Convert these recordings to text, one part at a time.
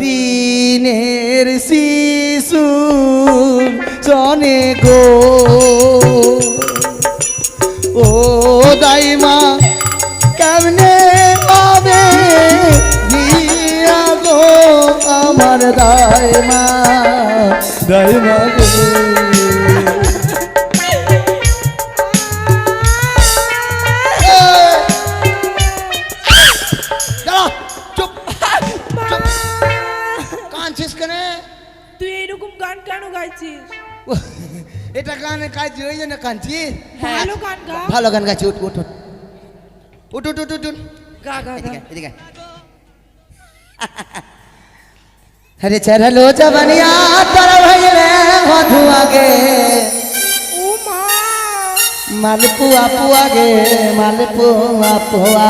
দিনের শিশু জনে গো ও দাইমা কেমনে পাবে দিয়া গো আমার দাইমা দাইমা গো এটা গানে কাজ ওই জন্য কাঁদছি ভালো গান গা ভালো গান গাইছি উঠ উঠ উঠ উঠ উঠ উঠ গা গা এদিকে अरे चरलो जवनिया तर भइले मधु आगे ও মা मालपुआ पुआ गे मालपुआ पुआ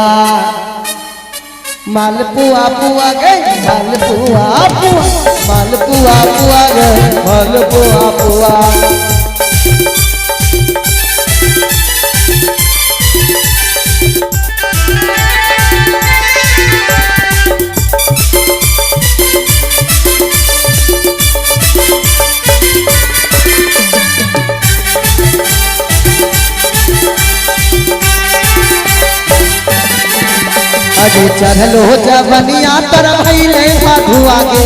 मालपुआ पुआ गे मालपुआ पुआ मालपुआ पुआ गे मालपुआ पुआ अरे चढ़लो जवनिया तर भइले मधु आगे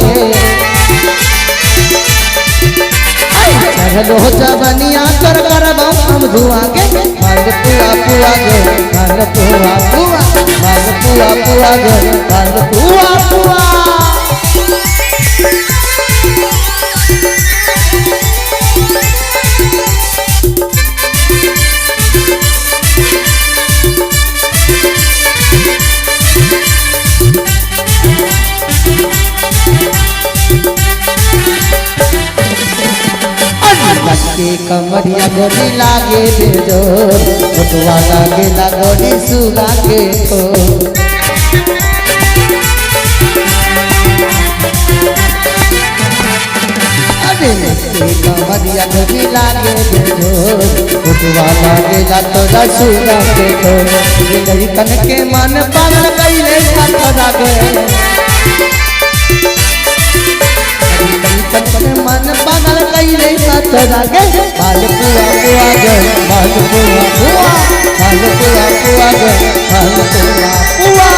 चढ़लो जवनिया तर करबो हम धुआगे मालपुआ पुआ गे मालपुआ पुआ मालपुआ पुआ गे मालपुआ पुआ के कमरिया गोरी लागे बेजो छोटवा लागे लागोरी सुगा के तो अरे के कमरिया गोरी लागे बेजो छोटवा लागे लागोरी सुगा के तो ये लड़कन के मन पागल कइले साथ लागे मन पागल कइले साथ लागे मालपुआ पुआ गे मालपुआ पुआ मालपुआ पुआ गे मालपुआ पुआ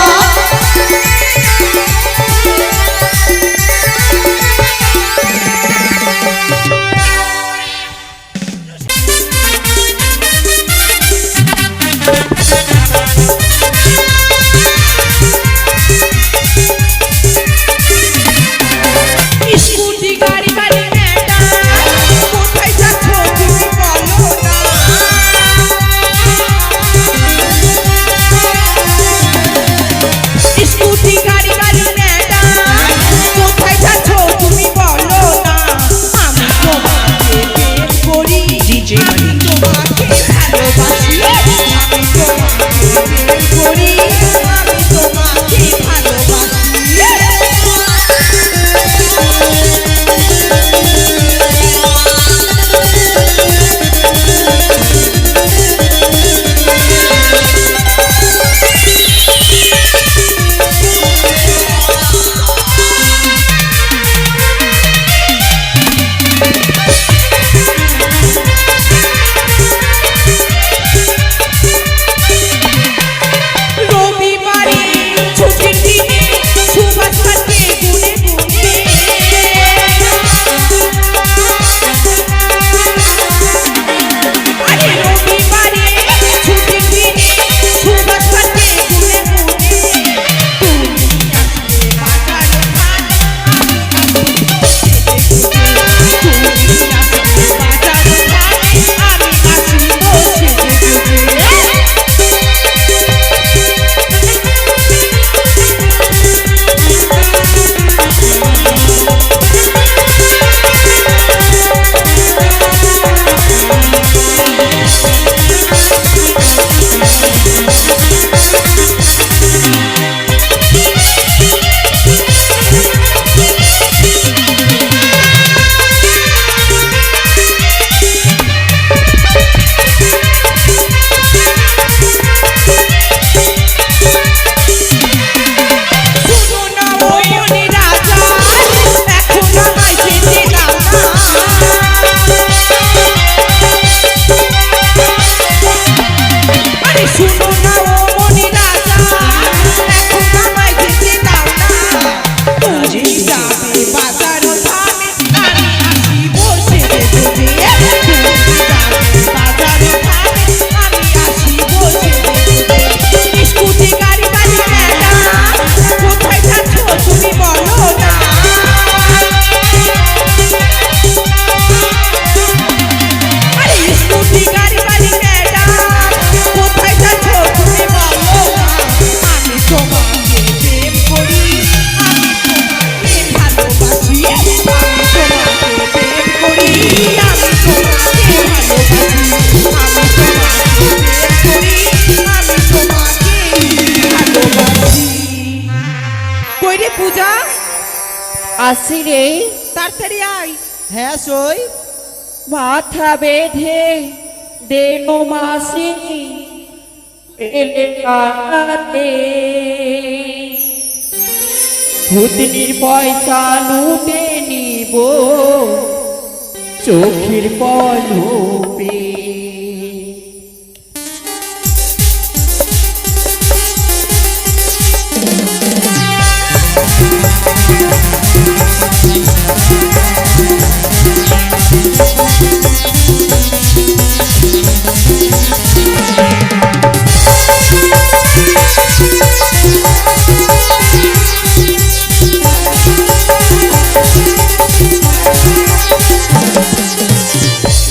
আসি রে। তাড়াতাড়ি আয়। হ্যাঁ সই। মাথা বেঁধে দেন মাসি এলে কাঁদে, ভূতনির পয়সা লুটে নিব চোখের পলপে।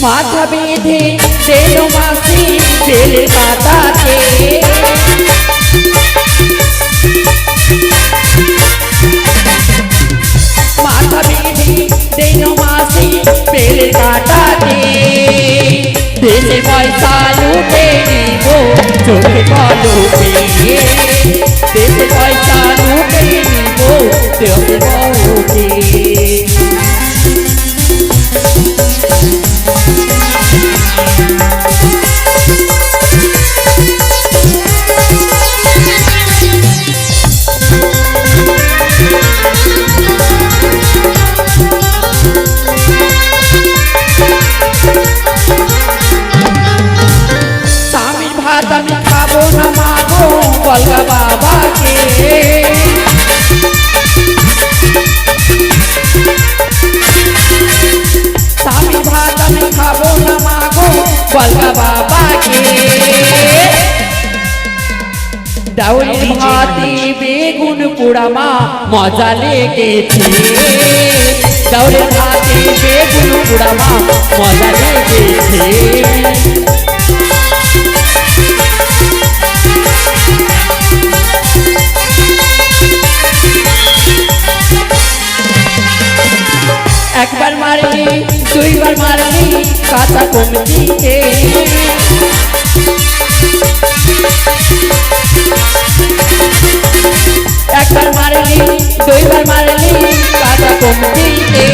মাথা বেঁধে দেন মাসি বেলে কাটাতে, মাথা বেঁধে দেন মাসি বেলে কাটাতে, দেশে পয়সা লুটে নিব চোখে পলপে, দেশে পয়সা লুটে নিব চোখে পলপে। স্বামীর ভাত আমি খাবো না মাগো বলগা বাবাকে, স্বামীর ভাত আমি খাবো না মাগো বলগা বাবাকে, ডাউরির ভাতে বেগুন পোড়া মা মজা লেগেছে, ডাউরির ভাতে বেগুন পোড়া মা মজা লেগেছে। একবার মারলি দুইবার মারলি কাঁচা কমতিকে, একবার মারলি দুইবার মারলি কাঁচা কমতিকে,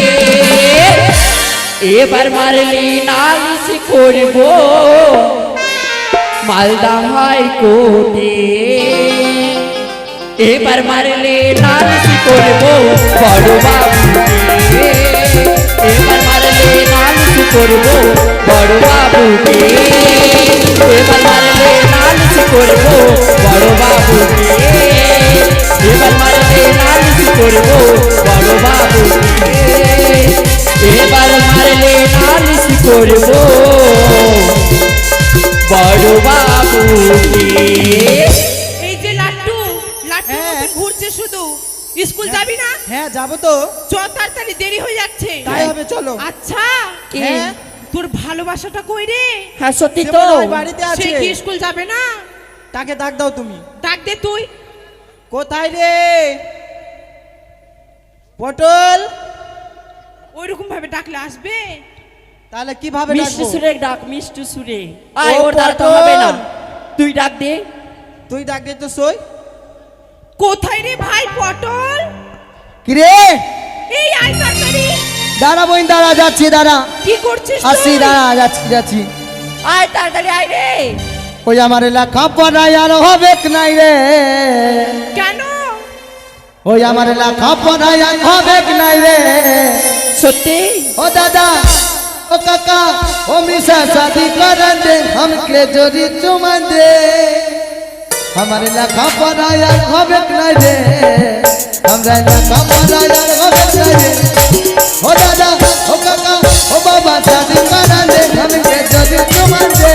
এবার মারলি নালিশ করব মালদা হাইকোর্টে, এবার মারলে নালিশ করব বড় বাবুকে, এবার মারলে নালিশ করব বড় বাবুকে, এবার মারলে নালিশ করব বড় বাবুকে, এবার মারলে নালিশ করব বড় বাবুকে, এবার মারলে নালিশ করব বড় বাবুকে। এই যে লাট্টু লাট্টু হ্যাঁ। মতন ঘুরছে শুধু, স্কুল যাবি না? হ্যাঁ যাবো তো। চ তাড়াতাড়ি, দেরি হয়ে যাচ্ছে। তাই হবে চলো। আচ্ছা কি? হ্যাঁ। তোর ভালোবাসাটা কই রে? হ্যাঁ সত্যি সে তো। মনে হয় বাড়িতে সে আছে। কি স্কুল যাবে না? তাকে ডাক দাও তুমি। ডাক দে তুই। কোথায় রে পটল? ওইরকম ভাবে ডাকলে আসবে? তাহলে কিভাবে মিষ্টি ডাকবো? সুরে ডাক, মিষ্টি সুরে। আয় ও ওর দ্বারা তো পটল। হবে না, তুই ডাক দে। তুই ডাক দে তো সই। কোথায় রে ভাই পটল? কি রে? এই আয় তাড়াতাড়ি। দাঁড়া বোন দাঁড়া, যাচ্ছি দাঁড়া। কি করছিস আসি তুই? দাঁড়া, যাচ্ছি যাচ্ছি। আয় তাড়াতাড়ি আয় রে। ওই আমার লেখা পড়াই আর হবে নাই রে, কেন? ওই আমার লেখা পড়াই আর হবে নাই রে। সত্যি? ও দাদা ও কাকা ও মিশা शादी कर दे हमके जोड़ी चुमा दे, हमारे लेखा पढ़ाई আর হবে নাই রে, हमरा लेखा पढ़ाई আর হবে নাই রে। ও দাদা ও কাকা ও বাবা शादी कर दे हमके जोड़ी चुमा दे।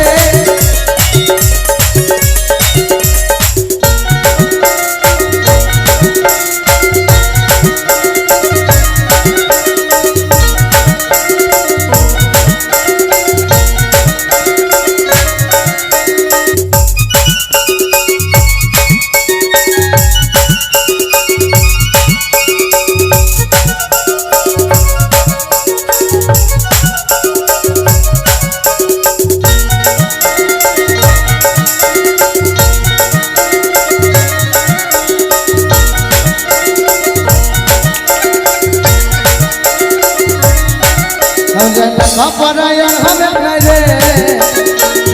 লেখাপড়ায় আর হবে না রে,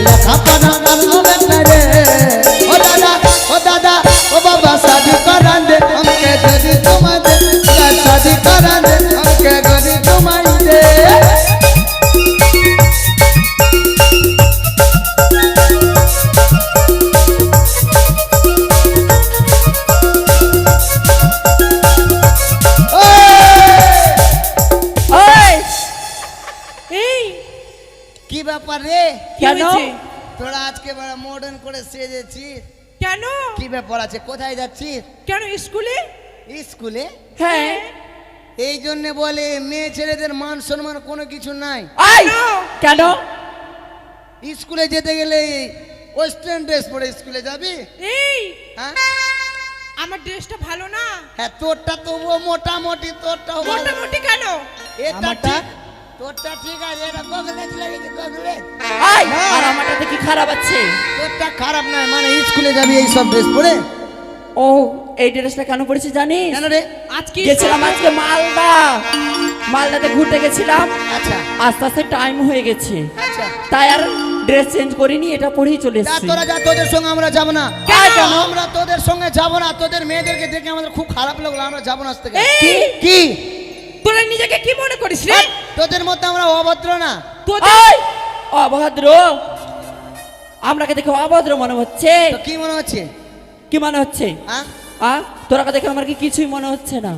লেখাপড়া আর হবে না রে। ও দাদা, ও দাদা, ও বাবা শাদি করা দে हमके যদি তোমায় দে, শাদি করা দে हमके যদি তোমায় দে। ওই এই কি ব্যাপার রে? কি কেন? হয়েছে? তোরা আজকে বড় মডার্ন করে সেজেছিস, কেন কি ব্যাপার আছে? কোথায় যাচ্ছিস? কেন স্কুলে? স্কুলে? হ্যাঁ এই জন্য বলে মেয়ে ছেলেদের মান সম্মান কোনো কিছু নাই। I can? স্কুলে যেতে গেলে ওয়েস্টার্ন ড্রেস পরে স্কুলে যাবি? এই হ্যাঁ আমার ড্রেসটা ভালো না? হ্যাঁ, তোরটা তবুও মোটামুটি, তোরটাও ভালো। মোটামুটি কেন? এটা আমারটা? ঠিক, তোরটা ঠিক আছে, এটা গগলেজ লাগিয়েছে, গগলেজ। আই আর আমারটাতে কি খারাপ আছে? তোরটা খারাপ নয়, মানে স্কুলে যাবি এই সব ড্রেস পরে? ও এই ড্রেসটা কেন পরেছি জানিস? কেন রে? আজকে গেছিলাম আজকে মালদাতে ঘুরতে গেছিলাম, আচ্ছা আস্তে আস্তে টাইম হয়ে গেছে, আচ্ছা, তাই আর ড্রেস চেঞ্জ করিনি, এটা পরেই চলে যা এসেছি। তোরা যা, তোদের সঙ্গে আমরা যাবো না। কেন? আমরা তোদের সঙ্গে যাবো না, তোদের মেয়েদেরকে দেখে আমাদের খুব খারাপ লাগলো, আমরা যাবো না আজ থেকে। এই কি তোরা নিজেকে কি মনে করিস রে? তোদের মধ্যে আমরা অভদ্র না? তোদের ওই অভদ্র, আমরাকে দেখে অভদ্র মনে হচ্ছে? তো কি মনে হচ্ছে? কি মনে হচ্ছে? হ্যাঁ, তোরাকে দেখে আমার কি কিছুই মনে হচ্ছে না?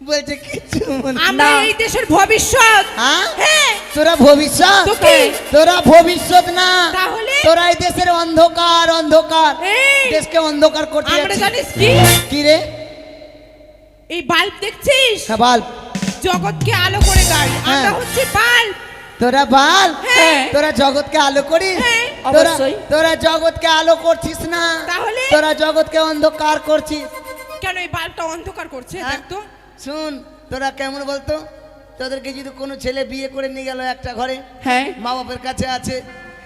বলছে কিছু মনে আমরা না। এই দেশের ভবিষ্যৎ। হ্যাঁ, হ্যাঁ তোরা ভবিষ্যৎ? তো কি? তোরা ভবিষ্যৎ না, তাহলে? তোরা এই দেশের অন্ধকার, অন্ধকার এই দেশকে অন্ধকার করতে আমরা যাচ্ছিস। জানিস কি? কি রে? এই বাল্ব দেখছিস? হ্যাঁ, বাল্ব। জগৎকে আলো করে দেয়, হ্যাঁ। আমরা হচ্ছে বাল্ব। তোরা বাল্ব? হ্যাঁ। তোরা জগৎকে আলো করিস? হ্যাঁ। তোরা অবশ্যই। তোরা জগৎকে আলো করছিস না, তাহলে? তোরা জগৎকে অন্ধকার করছিস। কেন এই বাল্বটা অন্ধকার করছে? হ্যাঁ। দেখ তো। শুন, তোরা কেমন বলতো, তোদেরকে যদি কোনো ছেলে বিয়ে করে নিয়ে গেল একটা ঘরে, হ্যাঁ মা বাপের কাছে আছে,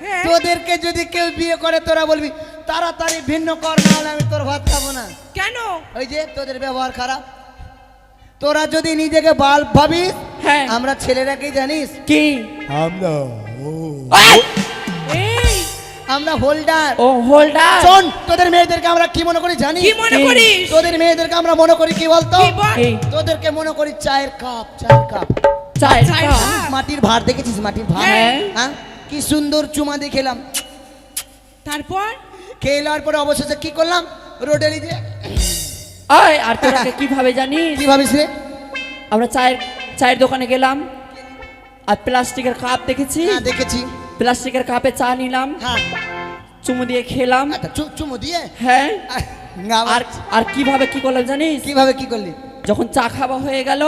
হ্যাঁ তোদেরকে যদি কেউ বিয়ে করে তোরা বলবি তাড়াতাড়ি ভিন্ন কর, না হলে আমি তোর ভাত খাবো না। কেন? ওই যে তোদের ব্যবহার খারাপ। তোরা যদি নিজেকে বাল্ব ভাবিস, হ্যাঁ আমরা ছেলেরা কি জানিস? কি? আমরা ওই! এই আমরা হোল্ডার। ও হোল্ডার। শোন, তোদের মেয়েদেরকে আমরা কি মনে করি জানিস? কি মনে কি? করিস? তোদের মেয়েদেরকে আমরা মনে করি কি বলতো? কি বল? কি? তোদেরকে মনে করি চায়ের কাপ, চায়ের কাপ। চায়ের চায়ের কাপ। কাপ। মাটির ভার দেখেছিস? মাটির ভার। হ্যাঁ। হ্যাঁ, কি সুন্দর চুমা দিয়ে খেলাম। তারপর খেয়ে নেওয়ার পরে অবশেষে কি করলাম? রোডে লিখে। ওই আর তোরাকে কিভাবে জানিস? কি ভাবিস রে? আমরা চায়ের দোকানে গেলাম আর প্লাস্টিকের কাপ দেখেছি, হ্যাঁ, দেখেছি। প্লাস্টিকের কাপে চা নিলাম, হ্যাঁ, চুমু দিয়ে খেলাম। আচ্ছা, চুমু দিয়ে। হ্যাঁ আর আর আর কিভাবে কি করলাম জানিস? কিভাবে কি করলি? যখন চা খাওয়া হয়ে গেল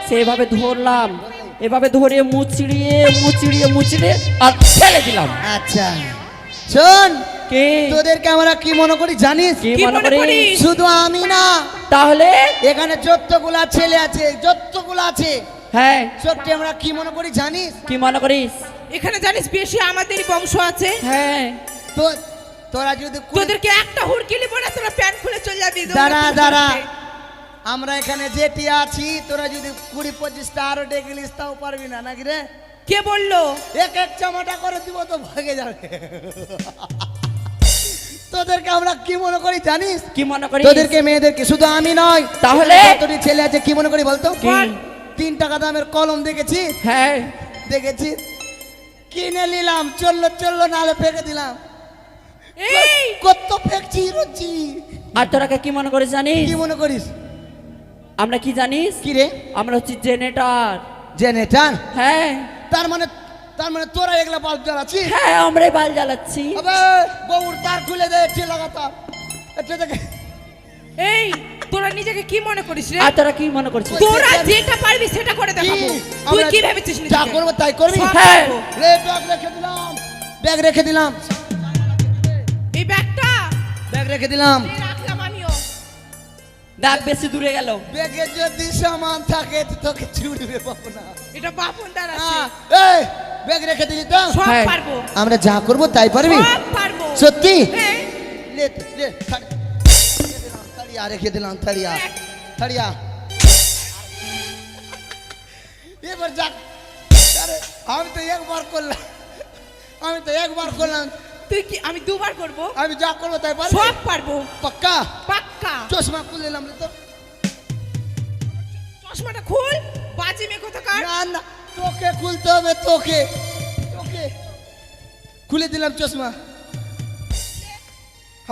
সেইভাবে ধরলাম, এভাবে ধরে মুচড়িয়ে মুচড়িয়ে মুচড়িয়ে আর ফেলে দিলাম। আচ্ছা, শোন, কি? তোদেরকে আমরা কি মনে করি জানিস? কি কি মনে মনে করিস? করিস? শুধু আমি না, তাহলে এখানে যতগুলা ছেলে আছে, যতগুলা আছে, হ্যাঁ সত্যি আমরা কি মনে করি জানিস? কি মনে করিস? এখানে জানিস বেশি আমাদেরই বংশ আছে। হ্যাঁ তো তোরা যদি তোদেরকে একটা হুড়কিলি পড়া তোরা প্যান্ট খুলে চলে যাবি। দাঁড়া দাঁড়া, আমরা এখানে যেটি আছি, তোরা যদি 20-25টা আরো ডেকে নিস তাও পারবি না, নাকি রে? কে বললো? এক এক চামাটা করে দিব তো ভাগে যাবে। তোদেরকে আমরা কি মনে করি জানিস? কি মনে করিস? তোদেরকে মেয়েদেরকে, শুধু আমি নয়, তাহলে? যতটি ছেলে আছে কি মনে করি বলতো? কি? 3 টাকা দামের কলম দেখেছি, হ্যাঁ দেখেছি, কিনে নিলাম, চললো নালে ফেঁকে দিলাম। এই কত ফেঁকছি রুচি। আর তোরাকে কি মনে করিস জানিস? কি মনে করিস? আমরা কি জানিস? কি রে? আমরা হচ্ছি জেনারেটর। জেনারেটর? হ্যাঁ তার মানে তোরা এগুলা বাল্ব জ্বালাচ্ছিস? হ্যাঁ আমরাই বাল জ্বালাচ্ছি। আবে বউর তার খুলে দে, একটু লাগাতাম, একটু দেখে। এই তোরা নিজেকে কি মনে করিস রে? আর তোরা কি মনে করছিস? তোরা যেটা পারবি সেটা করে দেখাবো। তুই আমরা কি ভেবেছিস যা নিজেকে? করবো তাই করবি? সব হ্যাঁ। করবো। রে, ব্যাগ রেখে দিলাম, এই ব্যাগটা ব্যাগ রেখে দিলাম। এই রাখলাম আমিও। দাগ বেশি দূরে গেল। ব্যাগে যদি সামান থাকে তো তোকে ছুড়বে পাবো না। এটা বাপনদার আছে। এই ব্যাগ রেখে দিলি তো? সব হ্যাঁ। পারবো, আমরা যা করবো তাই পারবি? সব পারবো। সত্যি? হ্যাঁ। লে থাড়িয়া রেখে দিলাম, থাড়িয়া। এ একবার যাক। আরে আমি তো একবার করলাম, আমি তো একবার করলাম, তুই কি আমি দুবার করব? আমি যা করবো তাই পারবি? সব পারবো। পাক্কা? পাক্কা। চশমা খুলে নিলাম রে তো। চশমাটা খুল, বাজি মে কোথাকার। না না, তোকে খুলতে হবে, তোকে তোকে খুলে দিলাম চশমা।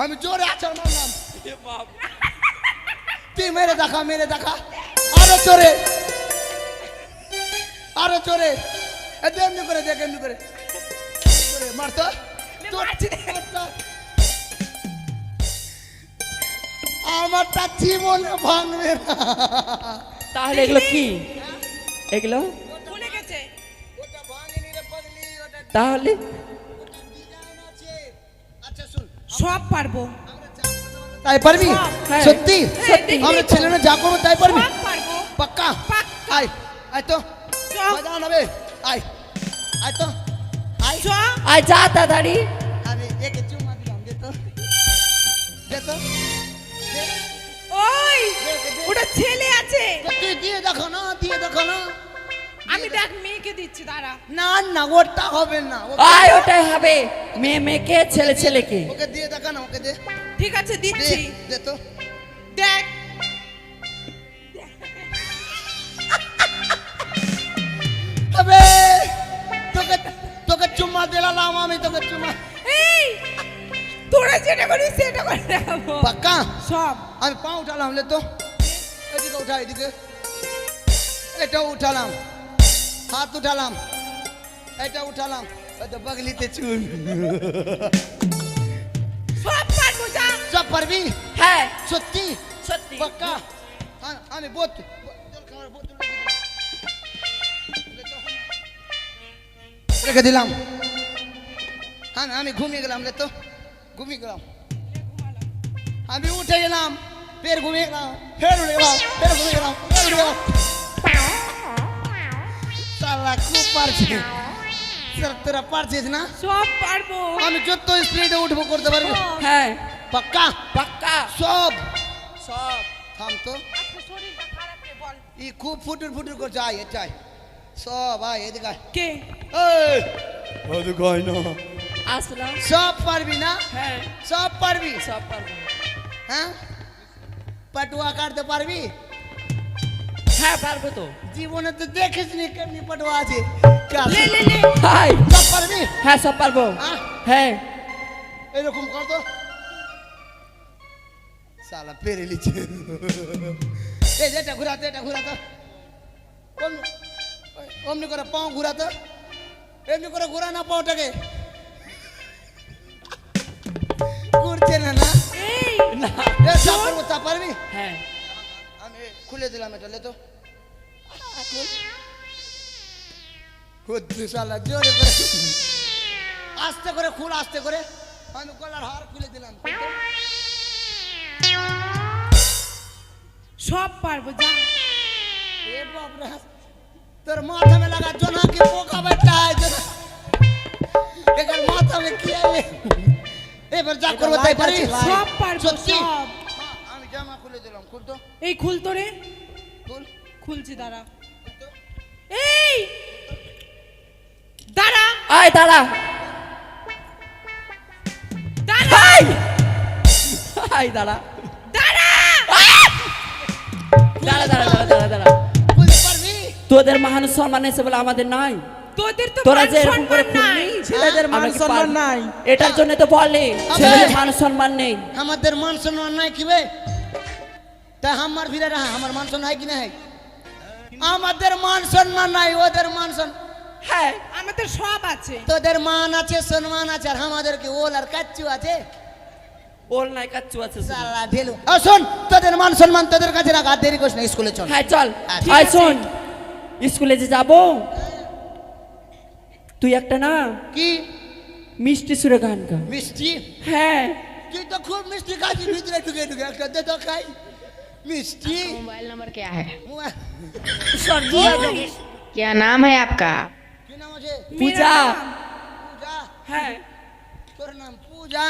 আমি জোরে আছাড় মারলাম। তুই মেরে দেখা, মেরে দেখা, আরো জোরে, আরো জোরে। এমনি করে দেখ, এমনি করে মারতো। মারছি রে। আমারটা জীবনে ভাঙবে না। তাহলে এগুলো কি? এগুলো খুলে গেছে। ওটা ভাঙেনি রে পাগলি, ওটা তাহলে ডিজাইন আছে। আচ্ছা শুন, সব পারবো। তাই পারবি? হ্যাঁ। সত্যি? হ্যাঁ, দেখি আমরা তো। ছেলে না, যা করবো তাই পারবি? সব পারবো। পাক্কা? পাক্কা। আয় আয় তো, চল। বাজাও না বে, আয় আয় তো, আয়। চ। আয় যা তাড়াতাড়ি। আরে একে চুমা দিলাম, দে তো, দে তো, দে। ওই ওটা ছেলে আছে। তো তুই দিয়ে দেখো না, দিয়ে দেখো না। আমি দেখ মেয়েকে দিচ্ছি, দাঁড়া। না না, ওটা হবে না, আয় ওটাই হবে, মেয়ে মেয়েকে, ছেলে ছেলেকে। ওকে দিয়ে দেখা না, ওকে দে, ঠিক আছে দে, দিচ্ছি। দে তো। দেখ। আবে তোকে, তোকে চুম্মা দিলাম আমি, তোকে চুম্মা। এই তোরা যেটা করিস সেটা করে দেখাবো। পাক্কা? সব। আমি পা উঠালাম, লে তো, এদিকে উঠা, এদিকে, এটা উঠালাম, হাত উঠালাম, এটা উঠালাম, এটা বাগলিতে চুল। সব পারবো, যা। সব পারবি? হ্যাঁ সত্যি? সত্যি। পাক্কা? আমি বোতল খাওয়ার বোতল রেখে দিলাম। হ্যাঁ আমি ঘুমিয়ে গেলাম, রে তো, ঘুমিয়ে গেলাম। আমি উঠে গেলাম, ফের ঘুমিয়ে গেলাম, ফের উঠে গেলাম, ফের ঘুমিয়ে গেলাম, ফের উঠে গেলাম। সালা খুব পারছি। স্যার তোরা পারছিস না? সব পারবো। আমি যত স্পিডে উঠবো করতে পারবো? হ্যাঁ পাক্কা? পাক্কা। সব। সব। থাম তো, আজকে শরীরটা খারাপ রে, বল। ই খুব ফুটুর ফুটুর করছে, আয় এটাই সব, আয় এদিকে আয়। কে? এই ওদিকে আয় না। আসলাম। সব পারবি না? হ্যাঁ সব পারবি? সব পারবো। হ্যাঁ, পটুয়া কাটতে পারবি? হ্যাঁ পারবো তো। জীবনে তো দেখিস নি কেমনি পটুয়া আছে। লে লে লে। হাই। সব পারবি? হ্যাঁ সব পারবো। হ্যাঁ, হ্যাঁ এরকম কর তো। সালা পেরে লিছে। এই যে এটা ঘুরাতে, এটা ঘুরাতে, অমনি করে পাও ঘুরাতে, এমনি করে ঘুরা না পাওটাকে। ঘুরছে না না? এই না। এ চা করবো, চা পারবি? হ্যাঁ আমি খুলে দিলাম এটা, লে তো। খুদ্দু শালা জোরে করে, আস্তে করে খুল, আস্তে করে। আমি গলার হার খুলে দিলাম। সব পারবো, যা। এ বাপ রে, তোর माथा में लगा जोना की पोका बैठा है जोना, एकर माथा में কি আছে? এবার যা করব তাই পারি? সব পারবো, সত্যি? সব। আমি জামা খুলে দিলাম, খুল তো, এই খুল তো রে। খুল, খুলছি, দাঁড়া। খুল তো। এই দাঁড়া, আয় দাঁড়া। দাঁড়া, হাই। হাই দাঁড়া। দাঁড়া। দাঁড়া দাঁড়া দাঁড়া দাঁড়া দাঁড়া। খুলতে পারবি? তোদের মান সম্মান এসে বলে আমাদের নাই। তোদের তো তোরা মান যে এরকম করে সম্মান নাই। খুললি, ছেলেদের মান আমরা কি সম্মান পারবো? নাই। এটার জন্য তো বলে ছেলেদের মান সম্মান নেই। আমাদের মান সম্মান নাই কি বে? তাই আমার ভিড়ে রহা, আমার মান সম্মান है कि नहीं है? আমাদের মান সম্মান নাই, ওদের মান সম্মান। হ্যাঁ আমাদের সব আছে। তোদের মান আছে, সম্মান আছে, আর আমাদের কি ওল আর কাচ্চু আছে? ওল নাই কাচ্চু আছে শুধু। সালা ঢেলু। ও শোন, তোদের মান সম্মান তোদের কাছে রাখ, আর দেরি করিস না, স্কুলে চল। হ্যাঁ চল। ঠিক আয় আছে। শোন, স্কুলে যে যাবো, তুই একটা না কি মিষ্টি সুরে গান গা। মিষ্টি? হ্যাঁ তুই তো খুব মিষ্টি খাচ্ছিস, ভিতরে ঢুকে ঢুকে একটা দে তো খাই মিষ্টি। मोबाइल नंबर क्या है? ওই, क्या नाम है आपका? কি নাম আছে? পূজা। মেয়ের নাম। পূজা। হ্যাঁ তোর নাম পূজা?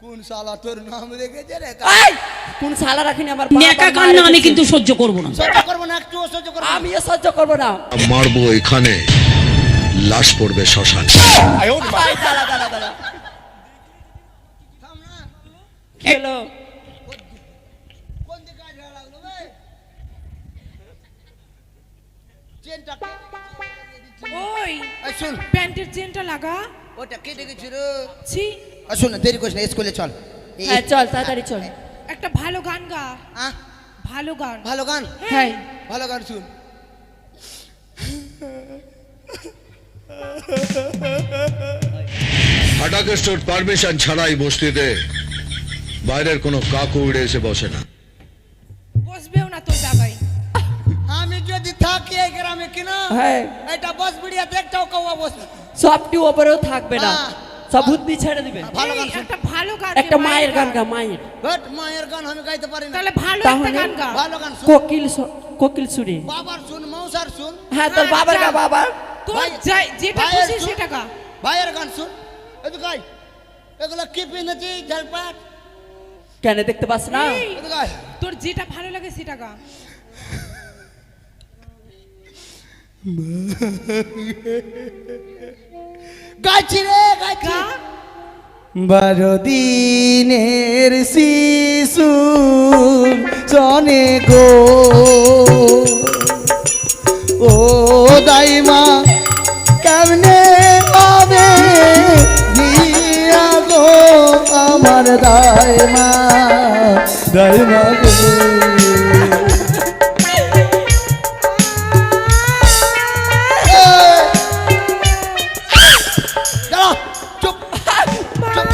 কোন শালা তোর নাম রেখেছে রে? এই কোন শালা রাখিনি আমার বাবা নেকা মা কান্না আমি রেখেছে। কিন্তু সহ্য করব না। সহ্য করবো না, একটু সহ্য করবো না। আমিও সহ্য করবো না। মারবো এখানে, লাশ পড়বে শ্মশানে। এই, দাঁড়া দাঁড়া দাঁড়া কি হলো? কোন দিকে ঝাড়া লাগলো বে? চেনটা ওই এই শুন, প্যান্টের চেনটা লাগা। ওটা কে ডেকেছিল রে? ছি, আর শুন না, দেরি করিস না, স্কুলে চল। হ্যাঁ চল তাড়াতাড়ি চল। একটা ভালো গান গা। আহ, ভালো গান। ভালো গান, হ্যাঁ ভালো গান শুন। আটাকে স্টোর পারমিশন ছাড়াই বস্তিতে বাইরের কোনো কাকু উড়ে এসে বসে না। বসবেও না তোর জায়গায়। আমি যদি থাকি এই গ্রামে কিনা, হ্যাঁ এটা বস বিড়িয়া দেখটাও কৌয়া বস। সবটি ওপরেও থাকবে না, হ্যাঁ। সব বুদ্ধি ছেড়ে দিবে। ভালো এই, গান শুন। একটা ভালো গান। একটা মায়ের গান গা, মায়ের। বাট মায়ের গান আমি গাইতে পারি না। তাহলে ভালো একটা তাহলে? গান গা। ভালো গান শুন, কোকিল সুরে। বাবার শুন, মৌসার শুন, হ্যাঁ তোর বাবার গা, বাবার। তোর ভাই- যেটা ভাইয়ের খুশি শুন। সেটা গা। ভাইয়ের গান শুন। এদিকে গাই, এগুলো কি পিনেছি ঝালপাট, কেন দেখতে পাস না? এই, এদিকে গাই। তোর যেটা ভালো লাগে সেটা গা। গাইছি রে, গাইছি। গা। 12 দিনের শিশু জনে গো, ও দাইমা কেমনে পাবে দিয়া গো আমার দাইমা, দাইমা গো। দাঁড়া, চুপ চুপ।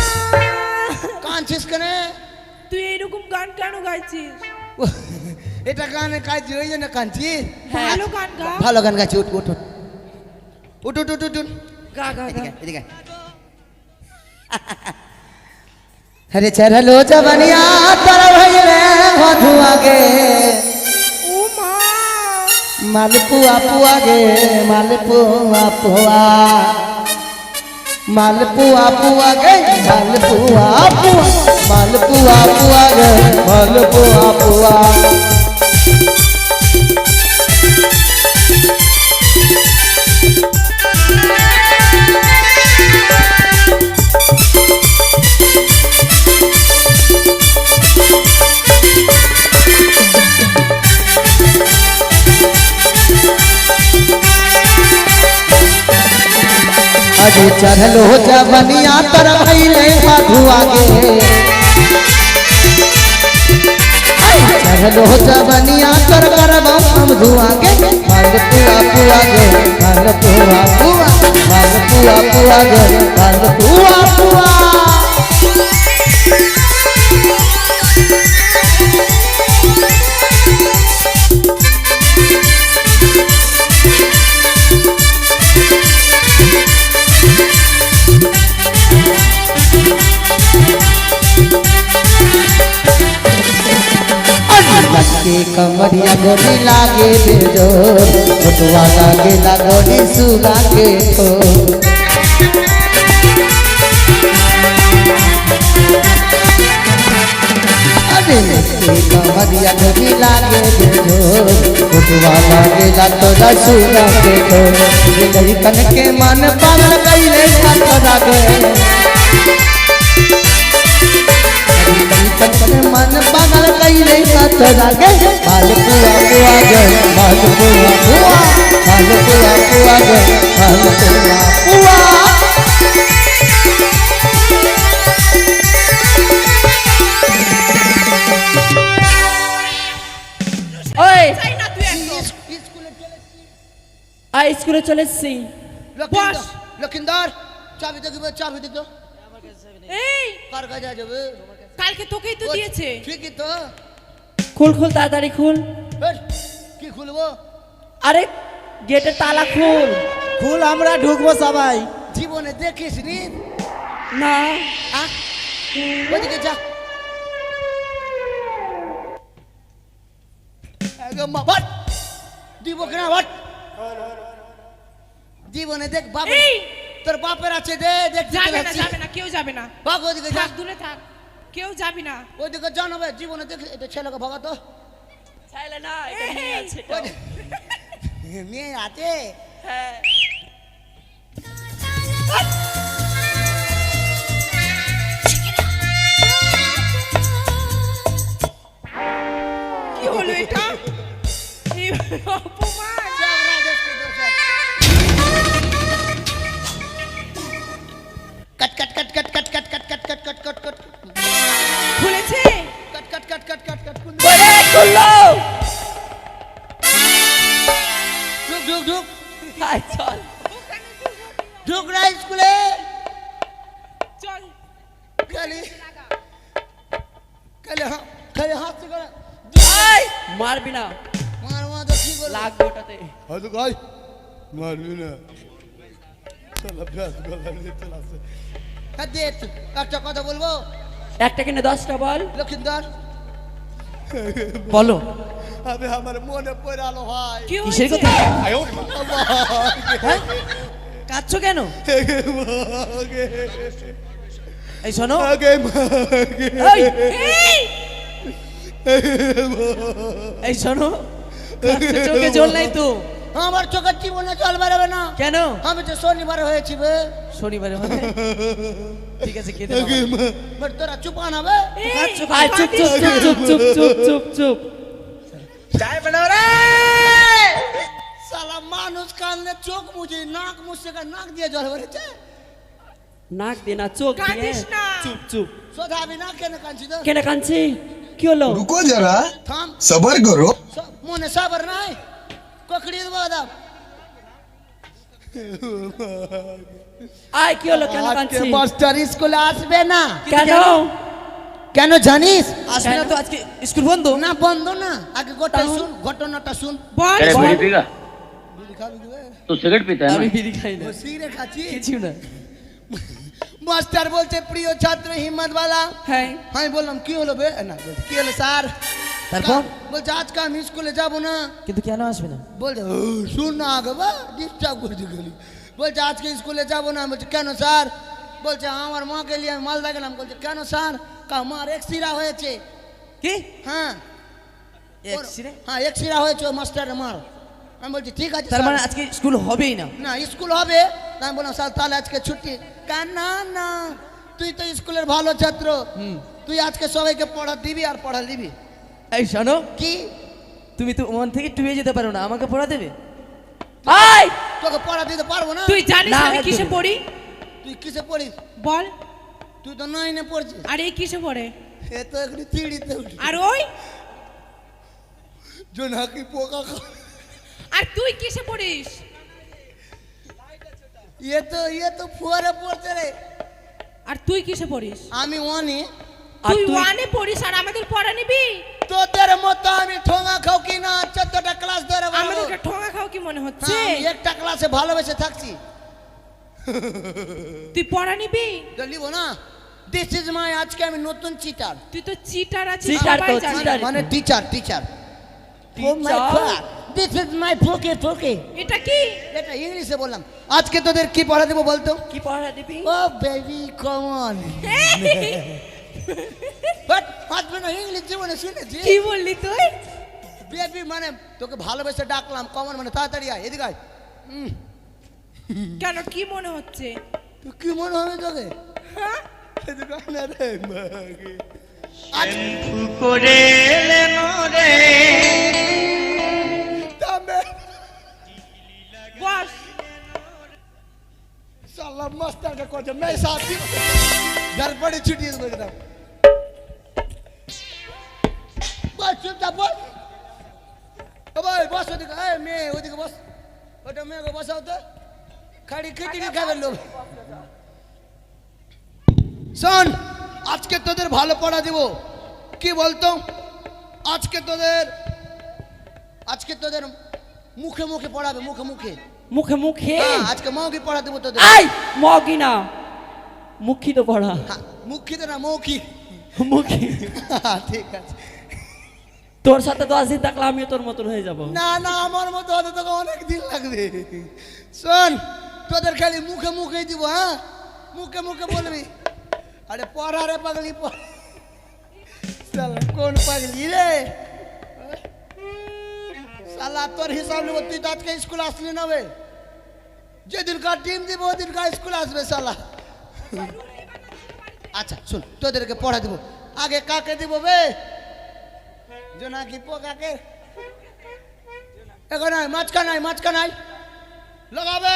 কাঁদছিস কেন? তুই এরকম গান কেন গাইছিস? এটা গানে কাঁদছি, ওই জন্য কাঁদছি। ভালো গান গা। ভালো গান গাইছি, উঠ উঠ উঠ উঠ উঠ উঠ উঠ উঠ। গা গা গা। এদিকে এদিকে। হরে চরলো জবনিয়া তোর ভাইলে মধু আগে, ও মা, মালপুয়া পুয়া গে, মালপুয়া পুয়া, মালপুয়া পুয়া গে, মালপুয়া পুয়া, মালপুয়া পুয়া গে, মালপুয়া পুয়া। अरे चढ़लो जवनिया तर भैले मधु आगे, चढ़लो जवनिया तर करबो मधु आगे, मालपुआ पुआ गे, मालपुआ पुआ, मालपुआ पुआ गे, मालपुआ पुआ। लटके कमरिया गोरी लागे बेजोर, फोटुआ लागे लागोरी सुगा के ठोर। अरे लटके कमरिया गोरी लागे बेजोर, फोटुआ लागे लागोरा सुगा के ठोर। ये लड़कन के मन पागल कइले साथ रागे, मन पागल कइले साथ रागे, मालपुआ पुआ गे, मालपुआ पुआ, मालपुआ पुआ गे, मालपुआ पुआ। ওই চাই না তুই একদম। আই স্কুলে চলে এসছি। বস। লক্ষিন্দর চাবি দেখিবে, চাবি দিত এই, কার কাছে যাবে? কালকে তোকেই তো দিয়েছে। ঠিকই তো। খুল খুল তাড়াতাড়ি খুল। এই, কি খুলবো? আরে গেটের তালা খুল। ফুল আমরা ঢুকবো সবাই। জীবনে দেখিস নি? না আহ, ওদিকে যা। একদম বাট দিব কিনা বাট। জীবনে দেখ বাবা, এই, তোর বাপের আছে দে, দেখ যাবে না, যাবে না, কেউ যাবে না। বাপ ওদিকে যা। থাক, দূরে থাক। কেউ যাবি না। ওইদিকে জানাবে জীবনে দেখে এটা ছেলেকে ভগাতো চাইলে না, এটা নিয়ে আছে এটা। মেয়ে আছে হ্যাঁ। কি হলো এটা? এই অপমান। কট কট কট কট কট কট কট কট কট কট কট খুলেছে? কট কট কট কট কট কট ওরে খুললো। ঢুক ঢুক ঢুক আয় চল। ঢুক না স্কুলে চল। খালি খালি হাত করে আয় মারবি না, মার মা তো কি করব লাগবে ওটাতে। হয়তো গাই মারবি না চলা ব্যাস গলা নিয়ে চলে আসে হ্যাঁ দে একটু, একটা কথা বলবো একটা কিনে 10টা বল। লক্ষিন্দর বলো আমি আমার মনে পড়ে আলো ভাই কি কিসের হয়েছে? কথা? কাঁদছো কেন? এই শোনো, আগে মাগে এই, এই, এই শোনো, কাঁদছো, চোখে জল নাই তো? আমার চোখের জীবনে জল বেরোবে না কেন? আমি তো শনিবারে হয়েছি বে শনিবারে হবে। ঠিক আছে কেঁদে আগে দাও। মা বাট তোরা চুপান হবে এই, কাঁদছো, আয় চুপ চুপ চুপ চুপ চুপ চুপ চুপ চুপ। সালা মানুষ কান্দে চোখ মুছে নাক মুছে নাক দিয়ে জল বেরোচ্ছে নাক দিয়ে না, চোখ দিয়ে। কাঁদিস না। চুপ চুপ। সোধাবি না কেন কাঁদছি তো কেন কাঁদছি? কি হলো? रुको जरा থাম सबर करो মনে সাবর নাই ককড়ি দেবো দাও আয় কি হলো? কেন কাঁদছি? মাস্টার স্কুলে আসবে না কেন? কেন জানিস আসবে না তো আজকে স্কুল বন্ধ? না বন্ধ না আগে গোটা শুন ঘটনাটা শুন বল। अरे बीड़ी पीगा বিড়ি খাবি কি বে? तो सिगरेट पीता है আমি ना বিড়ি খাই না, ও সিরে খাচ্ছি কিছু না। মাস্টার বলছে প্রিয় ছাত্র হিম্মতওয়ালা হ্যাঁ, আমি বললাম কি হলো বে না বলছে, কি হলো স্যার তারপর? বলছে আজকে আমি স্কুলে যাব না কিন্তু কেন আসবে না? বলছে "ও, শুন না আগে বা ডিস্টার্ব করছে খালি বলছে আজকে স্কুলে যাব না বলছে কেন স্যার বলছে আমার মাকে নিয়ে আমি মালদা গেলাম বলছে কেন স্যার কা মার এক্সিরা হয়েছে কি হ্যাঁ X-ray? হ্যাঁ এক্সিরা হয়েছে ও মাস্টারের মার আমি বলছি ঠিক আছে তার স্যার। মানে আজকে স্কুল হবেই না? না স্কুল হবে তা আমি বললাম স্যার তাহলে আজকে ছুটি কেন না না তুই তো স্কুলের ভালো ছাত্র তুই আজকে সবাইকে পড়া দিবি আর পড়া দিবি এই শোনো, কি তুমি তো মন থেকে টুয়ে যেতে পারো না, আমাকে পড়া দেবে? আয় তোকে পড়া দিতে পারবো না তুই জানিস না, আমি একদম। কিসে পড়ি? তুই কিসে পড়িস বল। তুই তো নাইনে পড়ছিস আর এই কিসে পড়ে? এ তো একটু চিড়িতে উঠি আর ওই? জোনাকি পোকা আর তুই কিসে পড়িস? এ তো ফুয়ারে পড়ছে রে আর তুই কিসে পড়িস? আমি ওয়ানে আর তুই তুই? ওয়ানে পড়িস আর আমাদের পড়া নিবি? তোদের মতো আমি ঠোঙা খাও কি না 14টা ক্লাস ধরে বাবু। আমাদেরকে ঠোঙা খাও কি মনে হচ্ছে? হ্যাঁ, আমি একটা ক্লাসে ভালোবেসে থাকছি তুই পড়া নিবি? তো নিব না দিস ইজ মাই আজকে আমি নতুন চিটার তুই তো চিটার আছিস, চিটার সবাই তো, জানে। চিটার। মানে teacher teacher this is my ফোকে ফোকে এটা কি? এটা ইংলিশে বললাম আজকে তোদের কি পড়া দেবো বলতো কি পড়া দিবি? ও বেবি কম অন বাট আসবে না ইংলিশ জীবনে শুনেছি কি বললি তুই? বেবি মানে তোকে ভালোবেসে ডাকলাম কমন মানে তাড়াতাড়ি আয় এদিকে আয় কেন কি মনে হচ্ছে? তো কি মনে হবে তোকে হ্যাঁ? এদিকে আয় না রে মাগে তবে বস। साला मास्टर का कोच मैं साथी घर पड़ी छुट्टी है बेटा बस चुपचाप बस ओ भाई बस ओदिके ए मैं ओदिके बस ओटा मैं को बसाओ तो खड़ी खिचड़ी खाবে লোক শোন আজকে তোদের ভালো পড়া দেব কি বলতো আজকে তোদের মুখে মুখে পড়াবে মুখে মুখে মুখে মুখে? হ্যাঁ আজকে মৌখি পড়া দেব তোদের আয় মগি না, মুখী তো পড়া। হ্যাঁ, মুখিতে না মৌখিক মুখী। ঠিক আছে তোর সাথে 10 দিন থাকলে আমিও তোর মতন হয়ে যাব। না না আমার মতো হতে তোকে অনেক দিন লাগবে শোন তোদের খালি মুখে মুখেই দিব হ্যাঁ মুখে মুখে বলবি আরে পড়া রে পাগলি শালা কোন পাগলি রে শালা তোর হিসাব নেব তুই তো আজকে স্কুল আসলি না বে যেদিনকার টিম দিব ওদিনকার স্কুল আসবে শালা আচ্ছা শুন তোদেরকে পড়া দিব আগে কাকে দিব বে জোনাকি পোকাকে এখানে মাঝখানায় লাগাবে